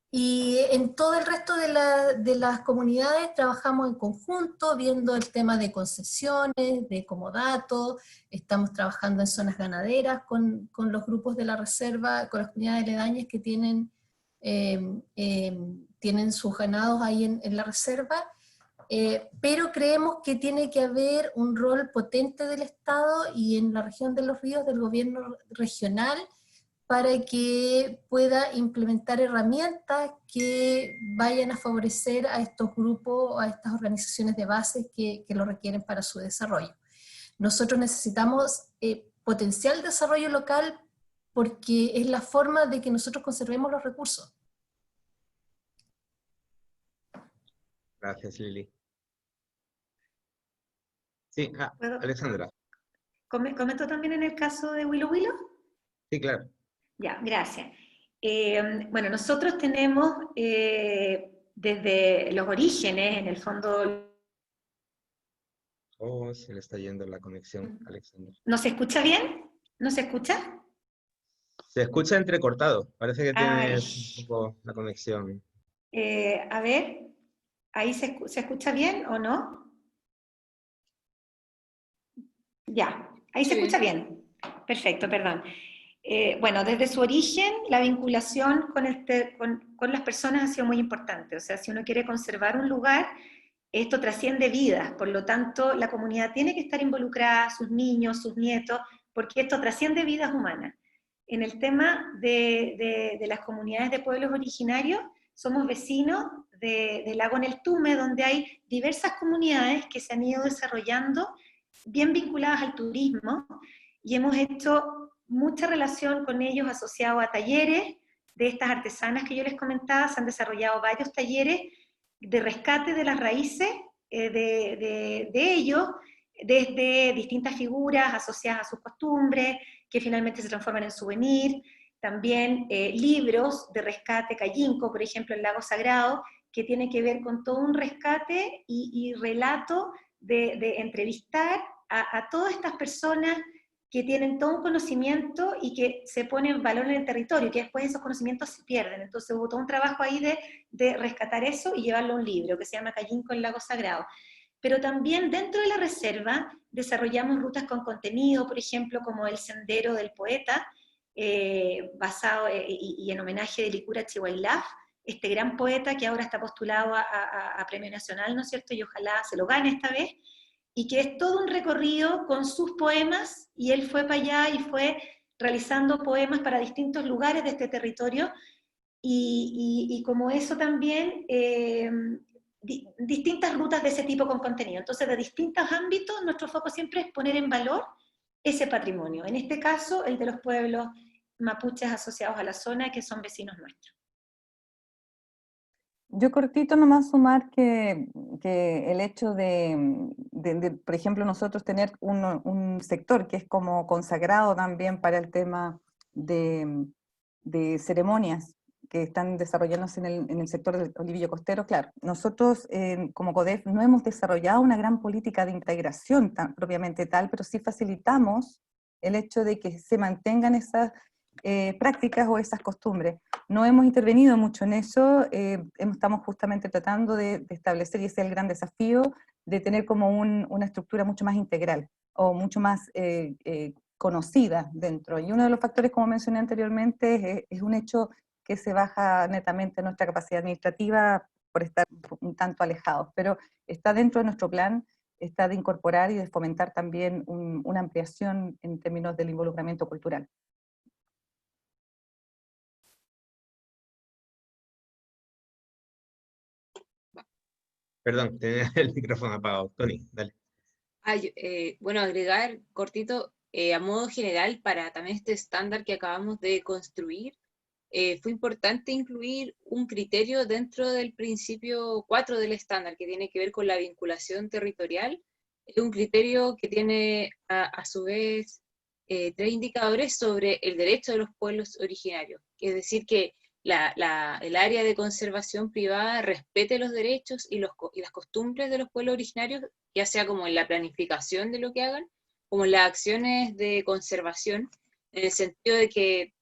Y en todo el resto de las comunidades trabajamos en conjunto, viendo el tema de concesiones, de comodato, estamos trabajando en zonas ganaderas con los grupos de la reserva, con las comunidades aledañas que tienen sus ganados ahí en la reserva, pero creemos que tiene que haber un rol potente del Estado y en la región de los ríos del gobierno regional, para que pueda implementar herramientas que vayan a favorecer a estos grupos, a estas organizaciones de base que lo requieren para su desarrollo. Nosotros necesitamos potencial desarrollo local porque es la forma de que nosotros conservemos los recursos. Gracias, Lili. Sí, Alexandra. ¿Comento también en el caso de Huilo Huilo? Sí, claro. Ya, gracias. Bueno, nosotros tenemos desde los orígenes, en el fondo... Oh, se le está yendo la conexión, Alexandra. ¿No se escucha bien? ¿No se escucha? Se escucha entrecortado, parece que tienes un poco la conexión. A ver, ¿ahí se escucha bien o no? Ya, Ahí se escucha bien. Perfecto, perdón. Bueno, desde su origen, la vinculación con las personas ha sido muy importante. O sea, si uno quiere conservar un lugar, esto trasciende vidas. Por lo tanto, la comunidad tiene que estar involucrada, sus niños, sus nietos, porque esto trasciende vidas humanas. En el tema de las comunidades de pueblos originarios, somos vecinos de Lago Neltume, donde hay diversas comunidades que se han ido desarrollando bien vinculadas al turismo, y hemos hecho mucha relación con ellos asociado a talleres de estas artesanas que yo les comentaba. Se han desarrollado varios talleres de rescate de las raíces de ellos, desde distintas figuras asociadas a sus costumbres, que finalmente se transforman en souvenir, también libros de rescate, Cayinco, por ejemplo, el Lago Sagrado, que tiene que ver con todo un rescate y relato de entrevistar a todas estas personas que tienen todo un conocimiento y que se pone en valor en el territorio, que después esos conocimientos se pierden. Entonces hubo todo un trabajo ahí de rescatar eso y llevarlo a un libro que se llama Cayinco, el Lago Sagrado. Pero también dentro de la reserva desarrollamos rutas con contenido, por ejemplo, como el Sendero del Poeta, basado y en homenaje de Licura Chihuailaf, este gran poeta que ahora está postulado a Premio Nacional, ¿no es cierto? Y ojalá se lo gane esta vez, y que es todo un recorrido con sus poemas, y él fue para allá y fue realizando poemas para distintos lugares de este territorio, y como eso también, distintas rutas de ese tipo con contenido. Entonces, de distintos ámbitos, nuestro foco siempre es poner en valor ese patrimonio. En este caso, el de los pueblos mapuches asociados a la zona, que son vecinos nuestros. Yo cortito nomás sumar que el hecho por ejemplo, nosotros tener un sector que es como consagrado también para el tema de ceremonias que están desarrollándose en el sector del olivillo costero. Claro, nosotros como CODEF no hemos desarrollado una gran política de integración propiamente tal, pero sí facilitamos el hecho de que se mantengan esas prácticas o esas costumbres. No hemos intervenido mucho en eso, estamos justamente tratando de establecer, y ese es el gran desafío, de tener como una estructura mucho más integral o mucho más conocida dentro. Y uno de los factores, como mencioné anteriormente, es un hecho que se baja netamente nuestra capacidad administrativa por estar un tanto alejados, pero está dentro de nuestro plan, está de incorporar y de fomentar también una ampliación en términos del involucramiento cultural. Perdón, tenía el micrófono apagado. Tony, dale. Bueno, agregar cortito, a modo general, para también este estándar que acabamos de construir, fue importante incluir un criterio dentro del principio 4 del estándar, que tiene que ver con la vinculación territorial. Es un criterio que tiene a su vez 3 indicadores sobre el derecho de los pueblos originarios, es decir, que el área de conservación privada respete los derechos y las costumbres de los pueblos originarios, ya sea como en la planificación de lo que hagan, como en las acciones de conservación, en el sentido de que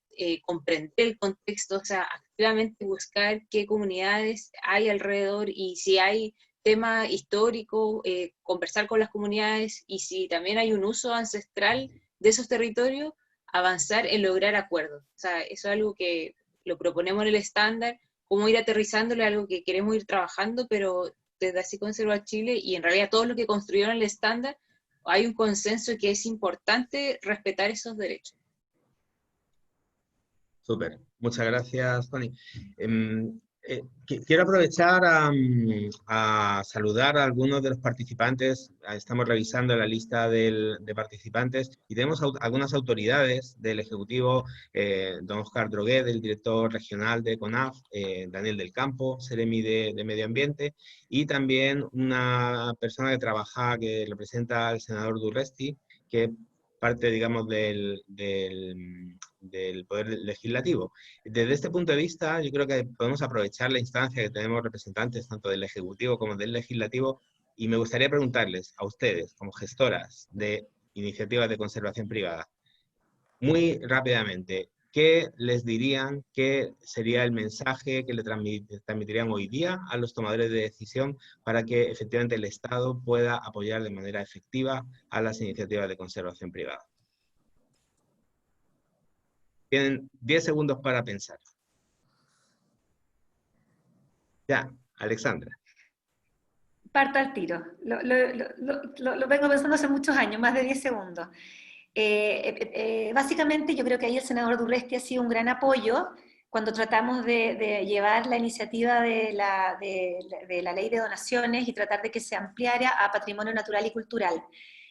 comprender el contexto, o sea, activamente buscar qué comunidades hay alrededor, y si hay tema histórico, conversar con las comunidades, y si también hay un uso ancestral de esos territorios, avanzar en lograr acuerdos. O sea, eso es algo que lo proponemos en el estándar, cómo ir aterrizándolo, es algo que queremos ir trabajando, pero desde Así Conserva Chile, y en realidad todos los que construyeron el estándar, hay un consenso de que es importante respetar esos derechos. Súper, muchas gracias, Tony. Quiero aprovechar a saludar a algunos de los participantes. Estamos revisando la lista de participantes y tenemos algunas autoridades del Ejecutivo, don Oscar Droguet, el director regional de CONAF, Daniel del Campo, Seremi de Medio Ambiente, y también una persona que representa al senador Durresti, que parte, digamos, del Poder Legislativo. Desde este punto de vista, yo creo que podemos aprovechar la instancia que tenemos representantes tanto del Ejecutivo como del Legislativo, y me gustaría preguntarles a ustedes, como gestoras de iniciativas de conservación privada, muy rápidamente, ¿qué les dirían, qué sería el mensaje que le transmitirían hoy día a los tomadores de decisión para que efectivamente el Estado pueda apoyar de manera efectiva a las iniciativas de conservación privada? Tienen 10 segundos para pensar. Ya, Alexandra. Parto al tiro. Lo vengo pensando hace muchos años, más de 10 segundos. Básicamente yo creo que ahí el senador Durresti ha sido un gran apoyo cuando tratamos de llevar la iniciativa de la ley de donaciones y tratar de que se ampliara a patrimonio natural y cultural.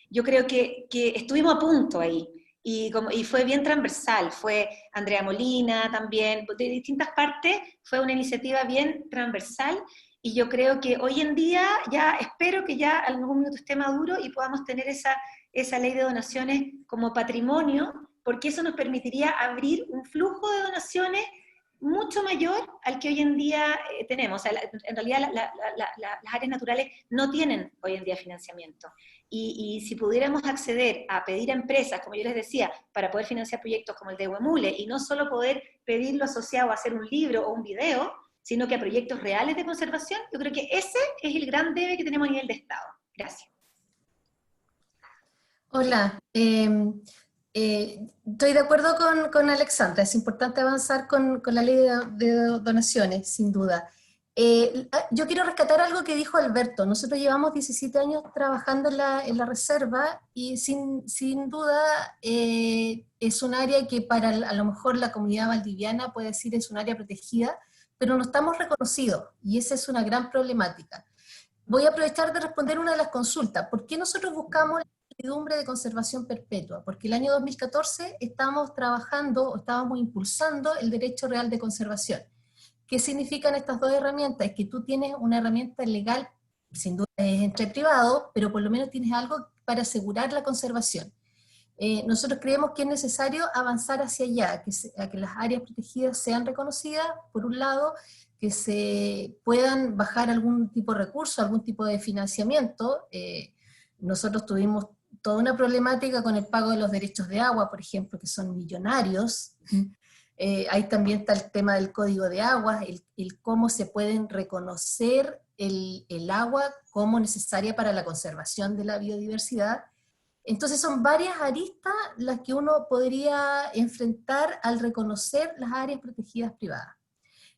Yo creo que estuvimos a punto ahí, y fue bien transversal, fue Andrea Molina también, de distintas partes, fue una iniciativa bien transversal, y yo creo que hoy en día ya espero que ya en algún minuto esté maduro y podamos tener esa ley de donaciones como patrimonio, porque eso nos permitiría abrir un flujo de donaciones mucho mayor al que hoy en día tenemos. O sea, en realidad las áreas naturales no tienen hoy en día financiamiento. Y si pudiéramos acceder a pedir a empresas, como yo les decía, para poder financiar proyectos como el de Huemule, y no solo poder pedirlo asociado a hacer un libro o un video, sino que a proyectos reales de conservación, yo creo que ese es el gran debe que tenemos a nivel de Estado. Gracias. Hola, estoy de acuerdo con Alexandra, es importante avanzar con la ley de donaciones, sin duda. Yo quiero rescatar algo que dijo Alberto. Nosotros llevamos 17 años trabajando en la reserva y sin duda es un área que para a lo mejor la comunidad valdiviana puede decir es un área protegida, pero no estamos reconocidos y esa es una gran problemática. Voy a aprovechar de responder una de las consultas. ¿Por qué nosotros buscamos la servidumbre de conservación perpetua? Porque el año 2014 estábamos impulsando el derecho real de conservación. ¿Qué significan estas dos herramientas? Es que tú tienes una herramienta legal, sin duda es entre privados, pero por lo menos tienes algo para asegurar la conservación. Nosotros creemos que es necesario avanzar hacia allá, a que las áreas protegidas sean reconocidas, por un lado, que se puedan bajar algún tipo de recurso, algún tipo de financiamiento. Nosotros tuvimos toda una problemática con el pago de los derechos de agua, por ejemplo, que son millonarios. Ahí también está el tema del código de aguas, el cómo se pueden reconocer el agua como necesaria para la conservación de la biodiversidad. Entonces son varias aristas las que uno podría enfrentar al reconocer las áreas protegidas privadas.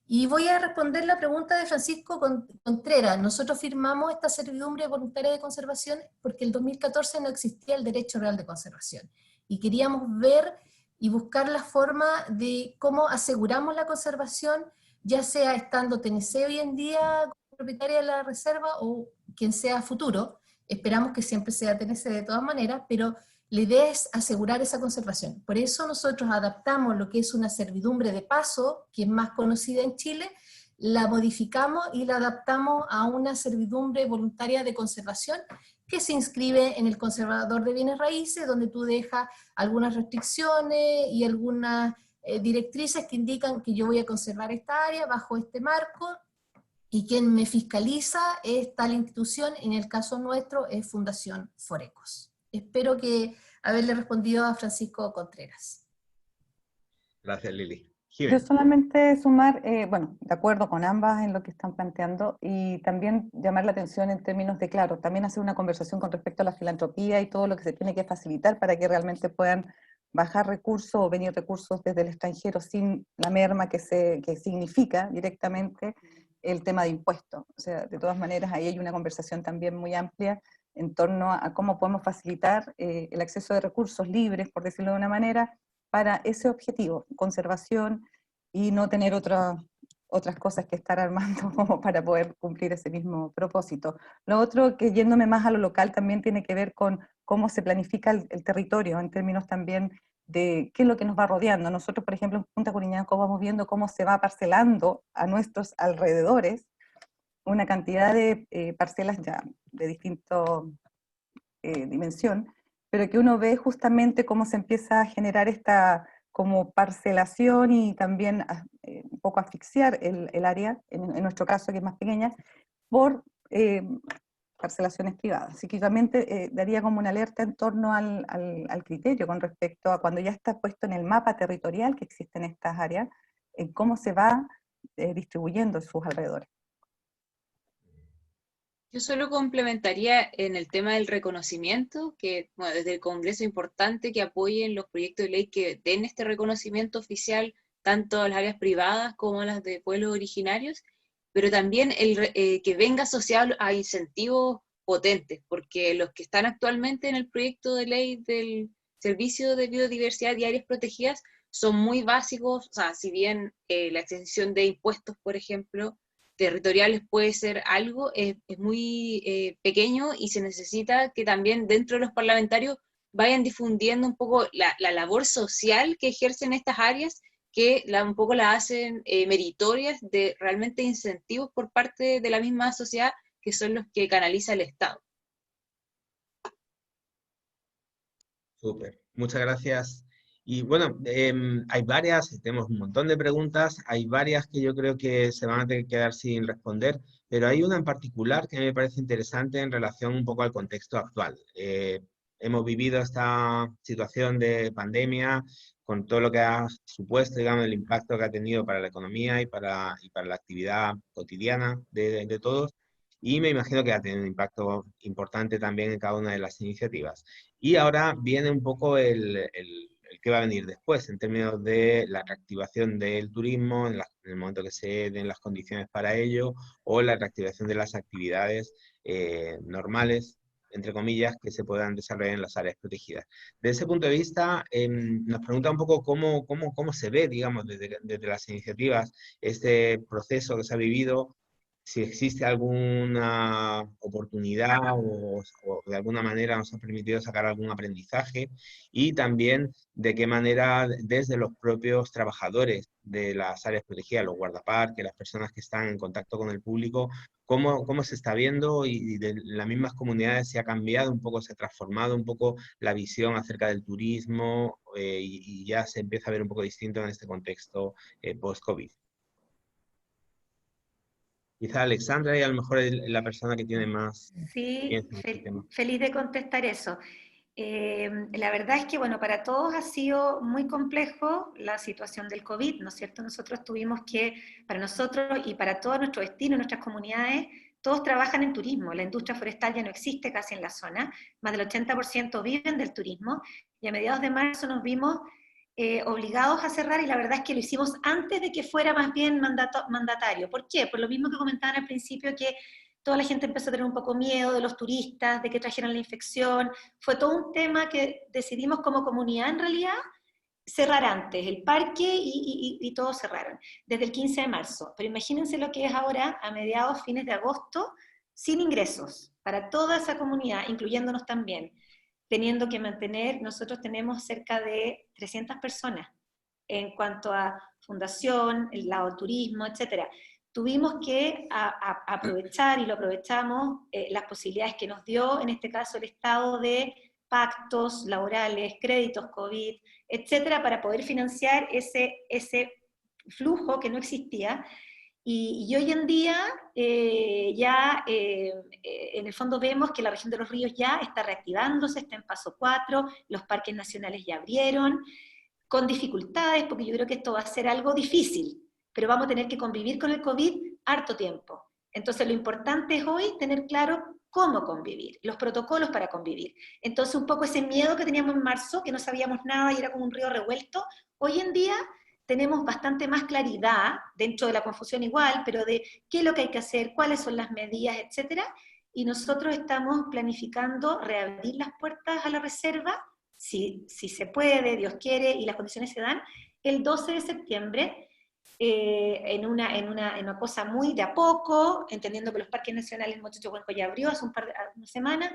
Y voy a responder la pregunta de Francisco Contreras. Nosotros firmamos esta servidumbre voluntaria de conservación porque el 2014 no existía el derecho real de conservación. Y queríamos ver y buscar la forma de cómo aseguramos la conservación, ya sea estando TNC hoy en día como propietaria de la reserva o quien sea futuro. Esperamos que siempre sea TNC de todas maneras, pero la idea es asegurar esa conservación. Por eso nosotros adaptamos lo que es una servidumbre de paso, que es más conocida en Chile, la modificamos y la adaptamos a una servidumbre voluntaria de conservación que se inscribe en el conservador de bienes raíces, donde tú dejas algunas restricciones y algunas directrices que indican que yo voy a conservar esta área bajo este marco, y quien me fiscaliza es tal institución, en el caso nuestro es Fundación Forecos. Espero que haberle respondido a Francisco Contreras. Gracias, Lili. Yo solamente sumar, bueno, de acuerdo con ambas en lo que están planteando, y también llamar la atención en términos de, claro, también hacer una conversación con respecto a la filantropía y todo lo que se tiene que facilitar para que realmente puedan bajar recursos o venir recursos desde el extranjero sin la merma que significa directamente el tema de impuestos. O sea, de todas maneras, ahí hay una conversación también muy amplia en torno a cómo podemos facilitar el acceso de recursos libres, por decirlo de una manera, para ese objetivo, conservación, y no tener otras cosas que estar armando como para poder cumplir ese mismo propósito. Lo otro, que yéndome más a lo local, también tiene que ver con cómo se planifica el territorio, en términos también de qué es lo que nos va rodeando. Nosotros, por ejemplo, en Punta Curiñanco vamos viendo cómo se va parcelando a nuestros alrededores una cantidad de parcelas ya de distinta dimensión, pero que uno ve justamente cómo se empieza a generar esta como parcelación y también un poco asfixiar el área, en nuestro caso que es más pequeña, por parcelaciones privadas. Así que también daría como una alerta en torno al criterio con respecto a cuando ya está puesto en el mapa territorial que existen estas áreas, en cómo se va distribuyendo en sus alrededores. Yo solo complementaría en el tema del reconocimiento, que bueno, desde el Congreso es importante que apoyen los proyectos de ley que den este reconocimiento oficial tanto a las áreas privadas como a las de pueblos originarios, pero también que venga asociado a incentivos potentes, porque los que están actualmente en el proyecto de ley del Servicio de Biodiversidad y Áreas Protegidas son muy básicos, o sea, si bien la exención de impuestos, por ejemplo, territoriales puede ser algo, es muy pequeño y se necesita que también dentro de los parlamentarios vayan difundiendo un poco la labor social que ejercen estas áreas, que un poco la hacen meritorias de realmente incentivos por parte de la misma sociedad, que son los que canaliza el Estado. Súper, muchas gracias. Y bueno, hay varias, tenemos un montón de preguntas, hay varias que yo creo que se van a tener que quedar sin responder, pero hay una en particular que me parece interesante en relación un poco al contexto actual. Hemos vivido esta situación de pandemia con todo lo que ha supuesto, digamos, el impacto que ha tenido para la economía y para la actividad cotidiana de todos, y me imagino que ha tenido un impacto importante también en cada una de las iniciativas. Y ahora viene un poco el que va a venir después, en términos de la reactivación del turismo, en el momento que se den las condiciones para ello, o la reactivación de las actividades normales, entre comillas, que se puedan desarrollar en las áreas protegidas. Desde ese punto de vista, nos pregunta un poco cómo se ve, digamos, desde las iniciativas, este proceso que se ha vivido, si existe alguna oportunidad o de alguna manera nos ha permitido sacar algún aprendizaje, y también de qué manera desde los propios trabajadores de las áreas protegidas, los guardaparques, las personas que están en contacto con el público, cómo se está viendo, y de las mismas comunidades se ha cambiado un poco, se ha transformado un poco la visión acerca del turismo, y ya se empieza a ver un poco distinto en este contexto post-COVID. Quizá Alexandra, y a lo mejor es la persona que tiene más experiencia en este tema. Feliz de contestar eso. La verdad es que, bueno, para todos ha sido muy complejo la situación del COVID, ¿no es cierto? Nosotros tuvimos que, para nosotros y para todo nuestro destino, nuestras comunidades, todos trabajan en turismo. La industria forestal ya no existe casi en la zona, más del 80% viven del turismo, y a mediados de marzo nos vimos obligados a cerrar, y la verdad es que lo hicimos antes de que fuera más bien mandatario. ¿Por qué? Por lo mismo que comentaban al principio, que toda la gente empezó a tener un poco miedo de los turistas, de que trajeran la infección. Fue todo un tema que decidimos como comunidad, en realidad, cerrar antes, el parque y todos cerraron, desde el 15 de marzo. Pero imagínense lo que es ahora, a mediados, fines de agosto, sin ingresos, para toda esa comunidad, incluyéndonos también, teniendo que mantener, nosotros tenemos cerca de 300 personas, en cuanto a fundación, el lado del turismo, etcétera. Tuvimos que aprovechar, y lo aprovechamos, las posibilidades que nos dio, en este caso, el Estado, de pactos laborales, créditos COVID, etcétera, para poder financiar ese flujo que no existía. Y hoy en día en el fondo vemos que la región de los ríos ya está reactivándose, está en paso 4, los parques nacionales ya abrieron, con dificultades, porque yo creo que esto va a ser algo difícil, pero vamos a tener que convivir con el COVID harto tiempo. Entonces lo importante es hoy tener claro cómo convivir, los protocolos para convivir. Entonces un poco ese miedo que teníamos en marzo, que no sabíamos nada y era como un río revuelto, hoy en día tenemos bastante más claridad, dentro de la confusión igual, pero de qué es lo que hay que hacer, cuáles son las medidas, etcétera, y nosotros estamos planificando reabrir las puertas a la reserva, si se puede, Dios quiere, y las condiciones se dan, el 12 de septiembre, en una cosa muy de a poco, entendiendo que los parques nacionales, Mochicho-Cuenco ya abrió hace una semana,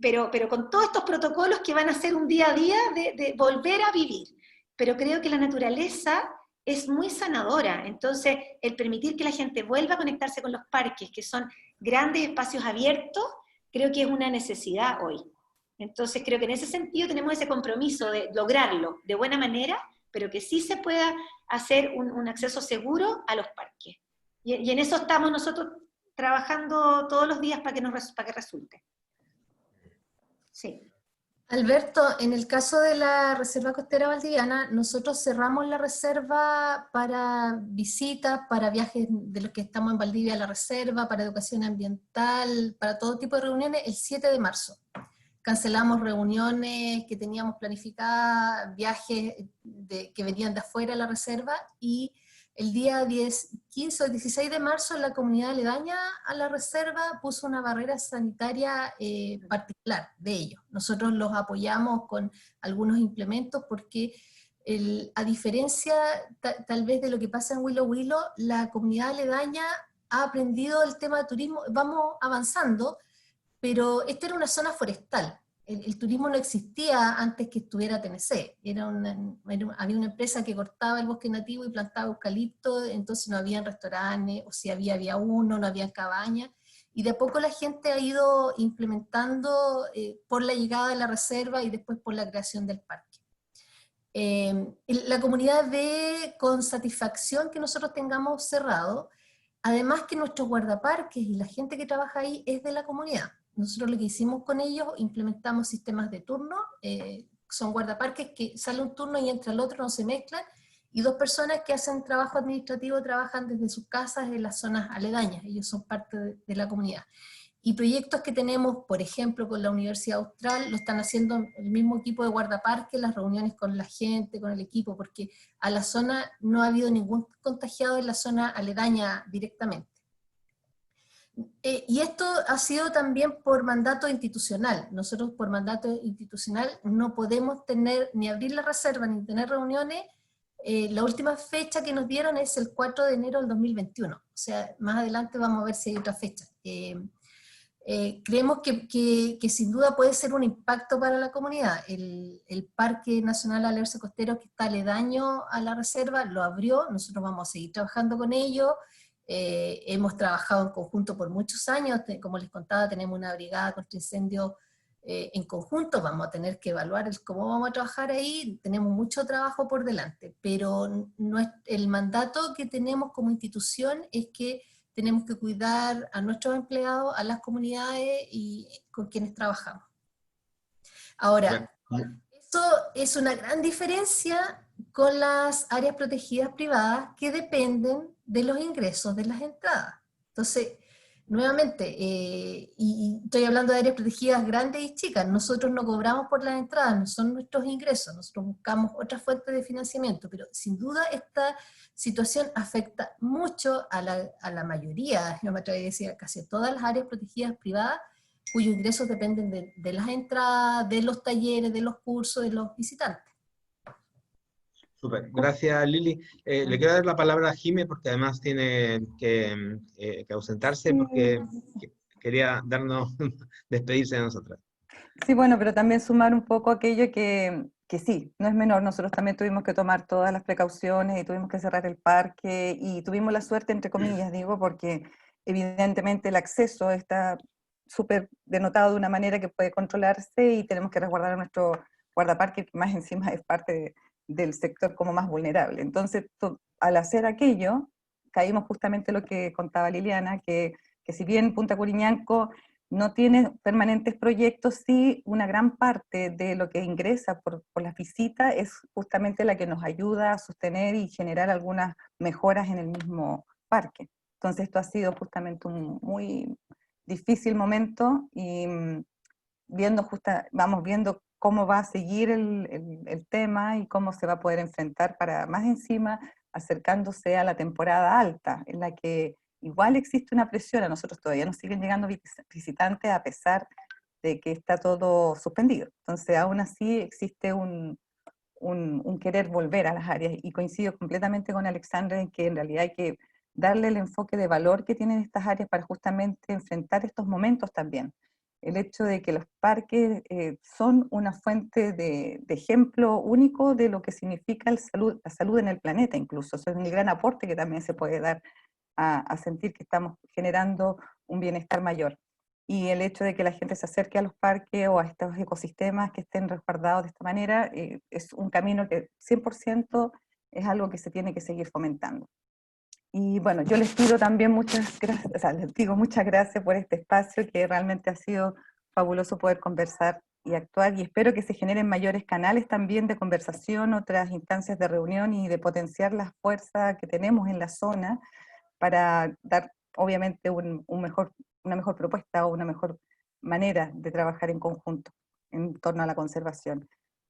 pero con todos estos protocolos que van a ser un día a día de volver a vivir. Pero creo que la naturaleza es muy sanadora, entonces el permitir que la gente vuelva a conectarse con los parques, que son grandes espacios abiertos, creo que es una necesidad hoy. Entonces creo que en ese sentido tenemos ese compromiso de lograrlo de buena manera, pero que sí se pueda hacer un acceso seguro a los parques. Y en eso estamos nosotros trabajando todos los días para que resulte. Sí. Alberto, en el caso de la Reserva Costera Valdiviana, nosotros cerramos la reserva para visitas, para viajes de los que estamos en Valdivia a la reserva, para educación ambiental, para todo tipo de reuniones, el 7 de marzo. Cancelamos reuniones que teníamos planificadas, viajes que venían de afuera de la reserva, y el día 15 o 16 de marzo la comunidad aledaña a la reserva puso una barrera sanitaria particular de ellos. Nosotros los apoyamos con algunos implementos porque a diferencia tal vez de lo que pasa en Huilo Huilo, la comunidad aledaña ha aprendido el tema de turismo, vamos avanzando, pero esta era una zona forestal. El turismo no existía antes que estuviera TNC. Había una empresa que cortaba el bosque nativo y plantaba eucalipto, entonces no había restaurantes, o si había uno, no había cabañas, y de a poco la gente ha ido implementando por la llegada de la reserva y después por la creación del parque. La comunidad ve con satisfacción que nosotros tengamos cerrado, además que nuestros guardaparques y la gente que trabaja ahí es de la comunidad. Nosotros lo que hicimos con ellos, implementamos sistemas de turno, son guardaparques que sale un turno y entra el otro, no se mezclan, y dos personas que hacen trabajo administrativo trabajan desde sus casas en las zonas aledañas, ellos son parte de la comunidad. Y proyectos que tenemos, por ejemplo, con la Universidad Austral, lo están haciendo el mismo equipo de guardaparques, las reuniones con la gente, con el equipo, porque a la zona no ha habido ningún contagiado en la zona aledaña directamente. Y esto ha sido también por mandato institucional. Nosotros por mandato institucional no podemos tener, ni abrir la reserva, ni tener reuniones. La última fecha que nos dieron es el 4 de enero del 2021. O sea, más adelante vamos a ver si hay otra fecha. Creemos que sin duda puede ser un impacto para la comunidad. El Parque Nacional Alerce Costero, que está aledaño a la reserva, lo abrió, nosotros vamos a seguir trabajando con ellos. Hemos trabajado en conjunto por muchos años, como les contaba, tenemos una brigada contra incendios en conjunto, vamos a tener que evaluar cómo vamos a trabajar ahí, tenemos mucho trabajo por delante, pero el mandato que tenemos como institución es que tenemos que cuidar a nuestros empleados, a las comunidades y con quienes trabajamos. Ahora, eso es una gran diferencia con las áreas protegidas privadas que dependen de los ingresos de las entradas. Entonces, nuevamente, y estoy hablando de áreas protegidas grandes y chicas, nosotros no cobramos por las entradas, no son nuestros ingresos, nosotros buscamos otras fuentes de financiamiento, pero sin duda esta situación afecta mucho a la mayoría, yo me atrevo a decir casi a todas las áreas protegidas privadas, cuyos ingresos dependen de las entradas, de los talleres, de los cursos, de los visitantes. Súper, gracias Lili. Le quiero dar la palabra a Jime porque además tiene que ausentarse porque quería despedirse de nosotras. Sí, bueno, pero también sumar un poco aquello que sí, no es menor. Nosotros también tuvimos que tomar todas las precauciones y tuvimos que cerrar el parque y tuvimos la suerte, entre comillas, digo, porque evidentemente el acceso está súper denotado de una manera que puede controlarse y tenemos que resguardar a nuestro guardaparque, que más encima es parte del sector como más vulnerable. Entonces, al hacer aquello, caímos justamente lo que contaba Liliana, que si bien Punta Curiñanco no tiene permanentes proyectos, sí una gran parte de lo que ingresa por las visitas es justamente la que nos ayuda a sostener y generar algunas mejoras en el mismo parque. Entonces esto ha sido justamente un muy difícil momento y vamos viendo cómo va a seguir el tema y cómo se va a poder enfrentar para más encima acercándose a la temporada alta, en la que igual existe una presión, a nosotros todavía nos siguen llegando visitantes a pesar de que está todo suspendido. Entonces aún así existe un querer volver a las áreas y coincido completamente con Alexandra en que en realidad hay que darle el enfoque de valor que tienen estas áreas para justamente enfrentar estos momentos también. El hecho de que los parques son una fuente de ejemplo único de lo que significa la salud en el planeta incluso. Eso es un gran aporte que también se puede dar a sentir que estamos generando un bienestar mayor. Y el hecho de que la gente se acerque a los parques o a estos ecosistemas que estén resguardados de esta manera es un camino que 100% es algo que se tiene que seguir fomentando. Y bueno, yo les pido también muchas gracias, o sea, les digo muchas gracias por este espacio, que realmente ha sido fabuloso poder conversar y actuar, y espero que se generen mayores canales también de conversación, otras instancias de reunión y de potenciar la fuerza que tenemos en la zona para dar, obviamente, una mejor propuesta o una mejor manera de trabajar en conjunto en torno a la conservación.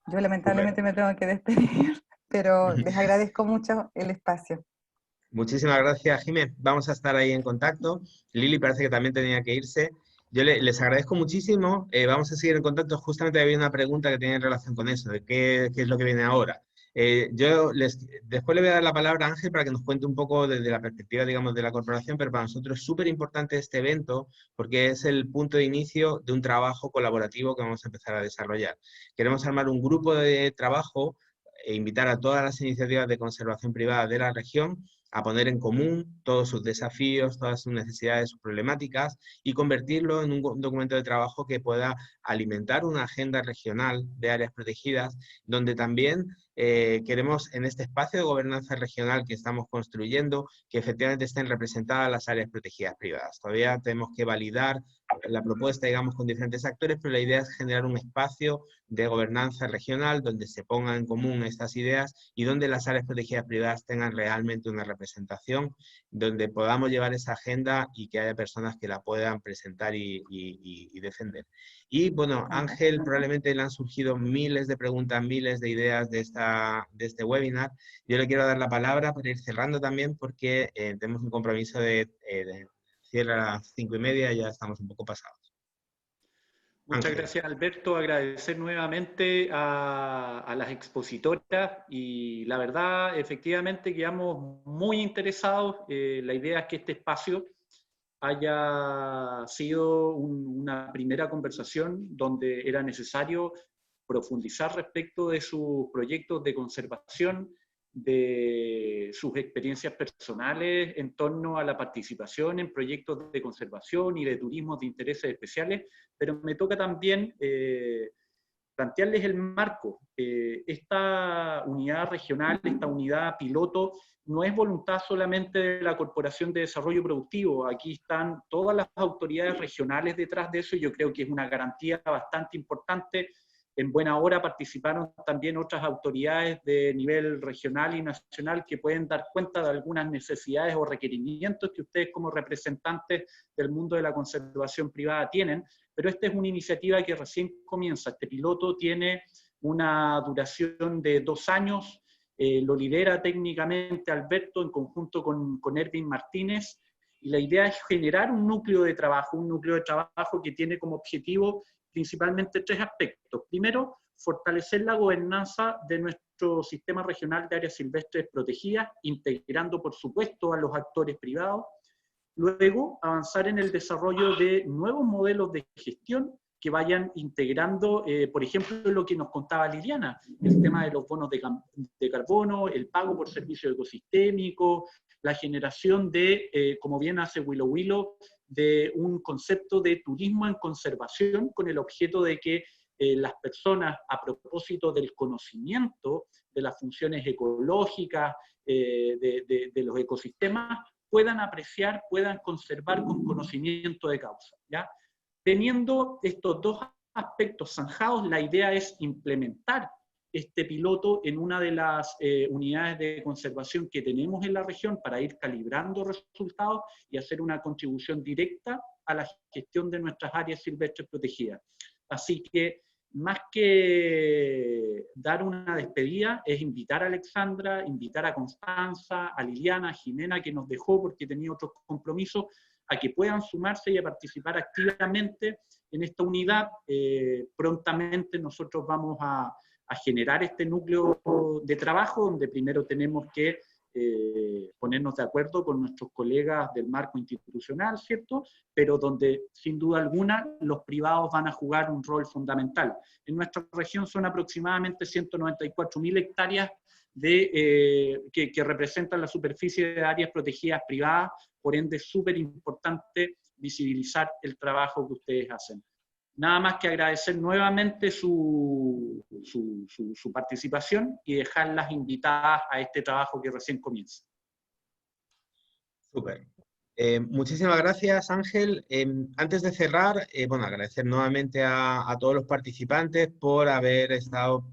Yo lamentablemente me tengo que despedir, pero les agradezco mucho el espacio. Muchísimas gracias, Jiménez. Vamos a estar ahí en contacto. Lili parece que también tenía que irse. Yo les agradezco muchísimo. Vamos a seguir en contacto. Justamente había una pregunta que tenía en relación con eso, de qué es lo que viene ahora. Después le voy a dar la palabra a Ángel para que nos cuente un poco desde la perspectiva, digamos, de la corporación, pero para nosotros es súper importante este evento porque es el punto de inicio de un trabajo colaborativo que vamos a empezar a desarrollar. Queremos armar un grupo de trabajo e invitar a todas las iniciativas de conservación privada de la región a poner en común todos sus desafíos, todas sus necesidades, sus problemáticas y convertirlo en un documento de trabajo que pueda alimentar una agenda regional de áreas protegidas, donde también queremos en este espacio de gobernanza regional que estamos construyendo que efectivamente estén representadas las áreas protegidas privadas. Todavía tenemos que validar la propuesta, digamos, con diferentes actores, pero la idea es generar un espacio de gobernanza regional donde se pongan en común estas ideas y donde las áreas protegidas privadas tengan realmente una representación, donde podamos llevar esa agenda y que haya personas que la puedan presentar y defender. Y bueno, Ángel, probablemente le han surgido miles de preguntas, miles de ideas de este webinar. Yo le quiero dar la palabra para ir cerrando también porque tenemos un compromiso de cierre a las 5:30 y ya estamos un poco pasados. Muchas Ángel. gracias, Alberto. Agradecer nuevamente a las expositoras y la verdad, efectivamente, quedamos muy interesados. La idea es que este espacio haya sido una primera conversación donde era necesario profundizar respecto de sus proyectos de conservación, de sus experiencias personales en torno a la participación en proyectos de conservación y de turismo de intereses especiales, pero me toca también plantearles el marco. Esta unidad regional, esta unidad piloto, no es voluntad solamente de la Corporación de Desarrollo Productivo, aquí están todas las autoridades regionales detrás de eso y yo creo que es una garantía bastante importante. En buena hora participaron también otras autoridades de nivel regional y nacional que pueden dar cuenta de algunas necesidades o requerimientos que ustedes como representantes del mundo de la conservación privada tienen, pero esta es una iniciativa que recién comienza. Este piloto tiene una duración de 2 años, lo lidera técnicamente Alberto en conjunto con Erwin Martínez, y la idea es generar un núcleo de trabajo que tiene como objetivo principalmente 3 aspectos. Primero, fortalecer la gobernanza de nuestro sistema regional de áreas silvestres protegidas, integrando, por supuesto, a los actores privados. Luego, avanzar en el desarrollo de nuevos modelos de gestión que vayan integrando, por ejemplo, lo que nos contaba Liliana, el tema de los bonos de carbono, el pago por servicio ecosistémico, la generación de, como bien hace Willow Willow, de un concepto de turismo en conservación con el objeto de que las personas, a propósito del conocimiento de las funciones ecológicas de los ecosistemas, puedan apreciar, puedan conservar con conocimiento de causa, ¿ya? Teniendo estos 2 aspectos zanjados, la idea es implementar este piloto en una de las unidades de conservación que tenemos en la región para ir calibrando resultados y hacer una contribución directa a la gestión de nuestras áreas silvestres protegidas. Así que, más que dar una despedida, es invitar a Alexandra, invitar a Constanza, a Liliana, a Jimena, que nos dejó porque tenía otros compromisos, a que puedan sumarse y a participar activamente en esta unidad. Prontamente nosotros vamos a generar este núcleo de trabajo, donde primero tenemos que ponernos de acuerdo con nuestros colegas del marco institucional, ¿cierto? Pero donde, sin duda alguna, los privados van a jugar un rol fundamental. En nuestra región son aproximadamente 194.000 hectáreas que representan la superficie de áreas protegidas privadas, por ende es súper importante visibilizar el trabajo que ustedes hacen. Nada más que agradecer nuevamente su participación y dejarlas invitadas a este trabajo que recién comienza. Súper. Muchísimas gracias, Ángel. Antes de cerrar, bueno, agradecer nuevamente a todos los participantes por haber estado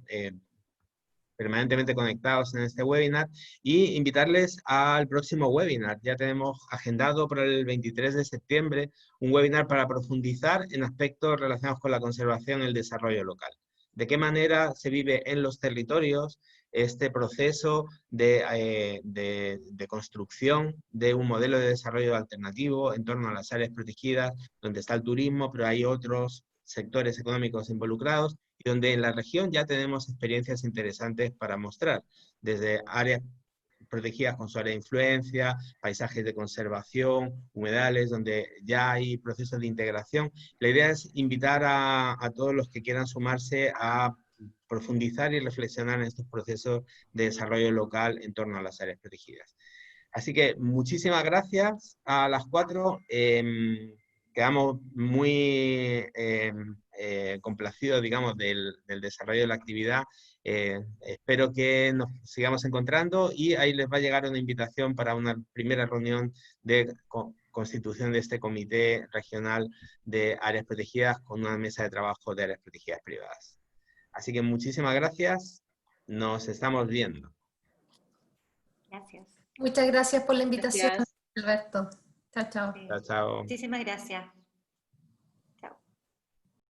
permanentemente conectados en este webinar y invitarles al próximo webinar. Ya tenemos agendado para el 23 de septiembre un webinar para profundizar en aspectos relacionados con la conservación y el desarrollo local. De qué manera se vive en los territorios este proceso de construcción de un modelo de desarrollo alternativo en torno a las áreas protegidas, donde está el turismo, pero hay otros sectores económicos involucrados, y donde en la región ya tenemos experiencias interesantes para mostrar, desde áreas protegidas con su área de influencia, paisajes de conservación, humedales, donde ya hay procesos de integración. La idea es invitar a todos los que quieran sumarse a profundizar y reflexionar en estos procesos de desarrollo local en torno a las áreas protegidas. Así que muchísimas gracias a las 4. Quedamos muy complacidos, digamos, del desarrollo de la actividad. Espero que nos sigamos encontrando y ahí les va a llegar una invitación para una primera reunión de constitución de este comité regional de áreas protegidas con una mesa de trabajo de áreas protegidas privadas. Así que muchísimas gracias. Nos estamos viendo. Gracias. Muchas gracias por la invitación, Gracias. Alberto. Chao, chao. Chao, chao. Muchísimas gracias.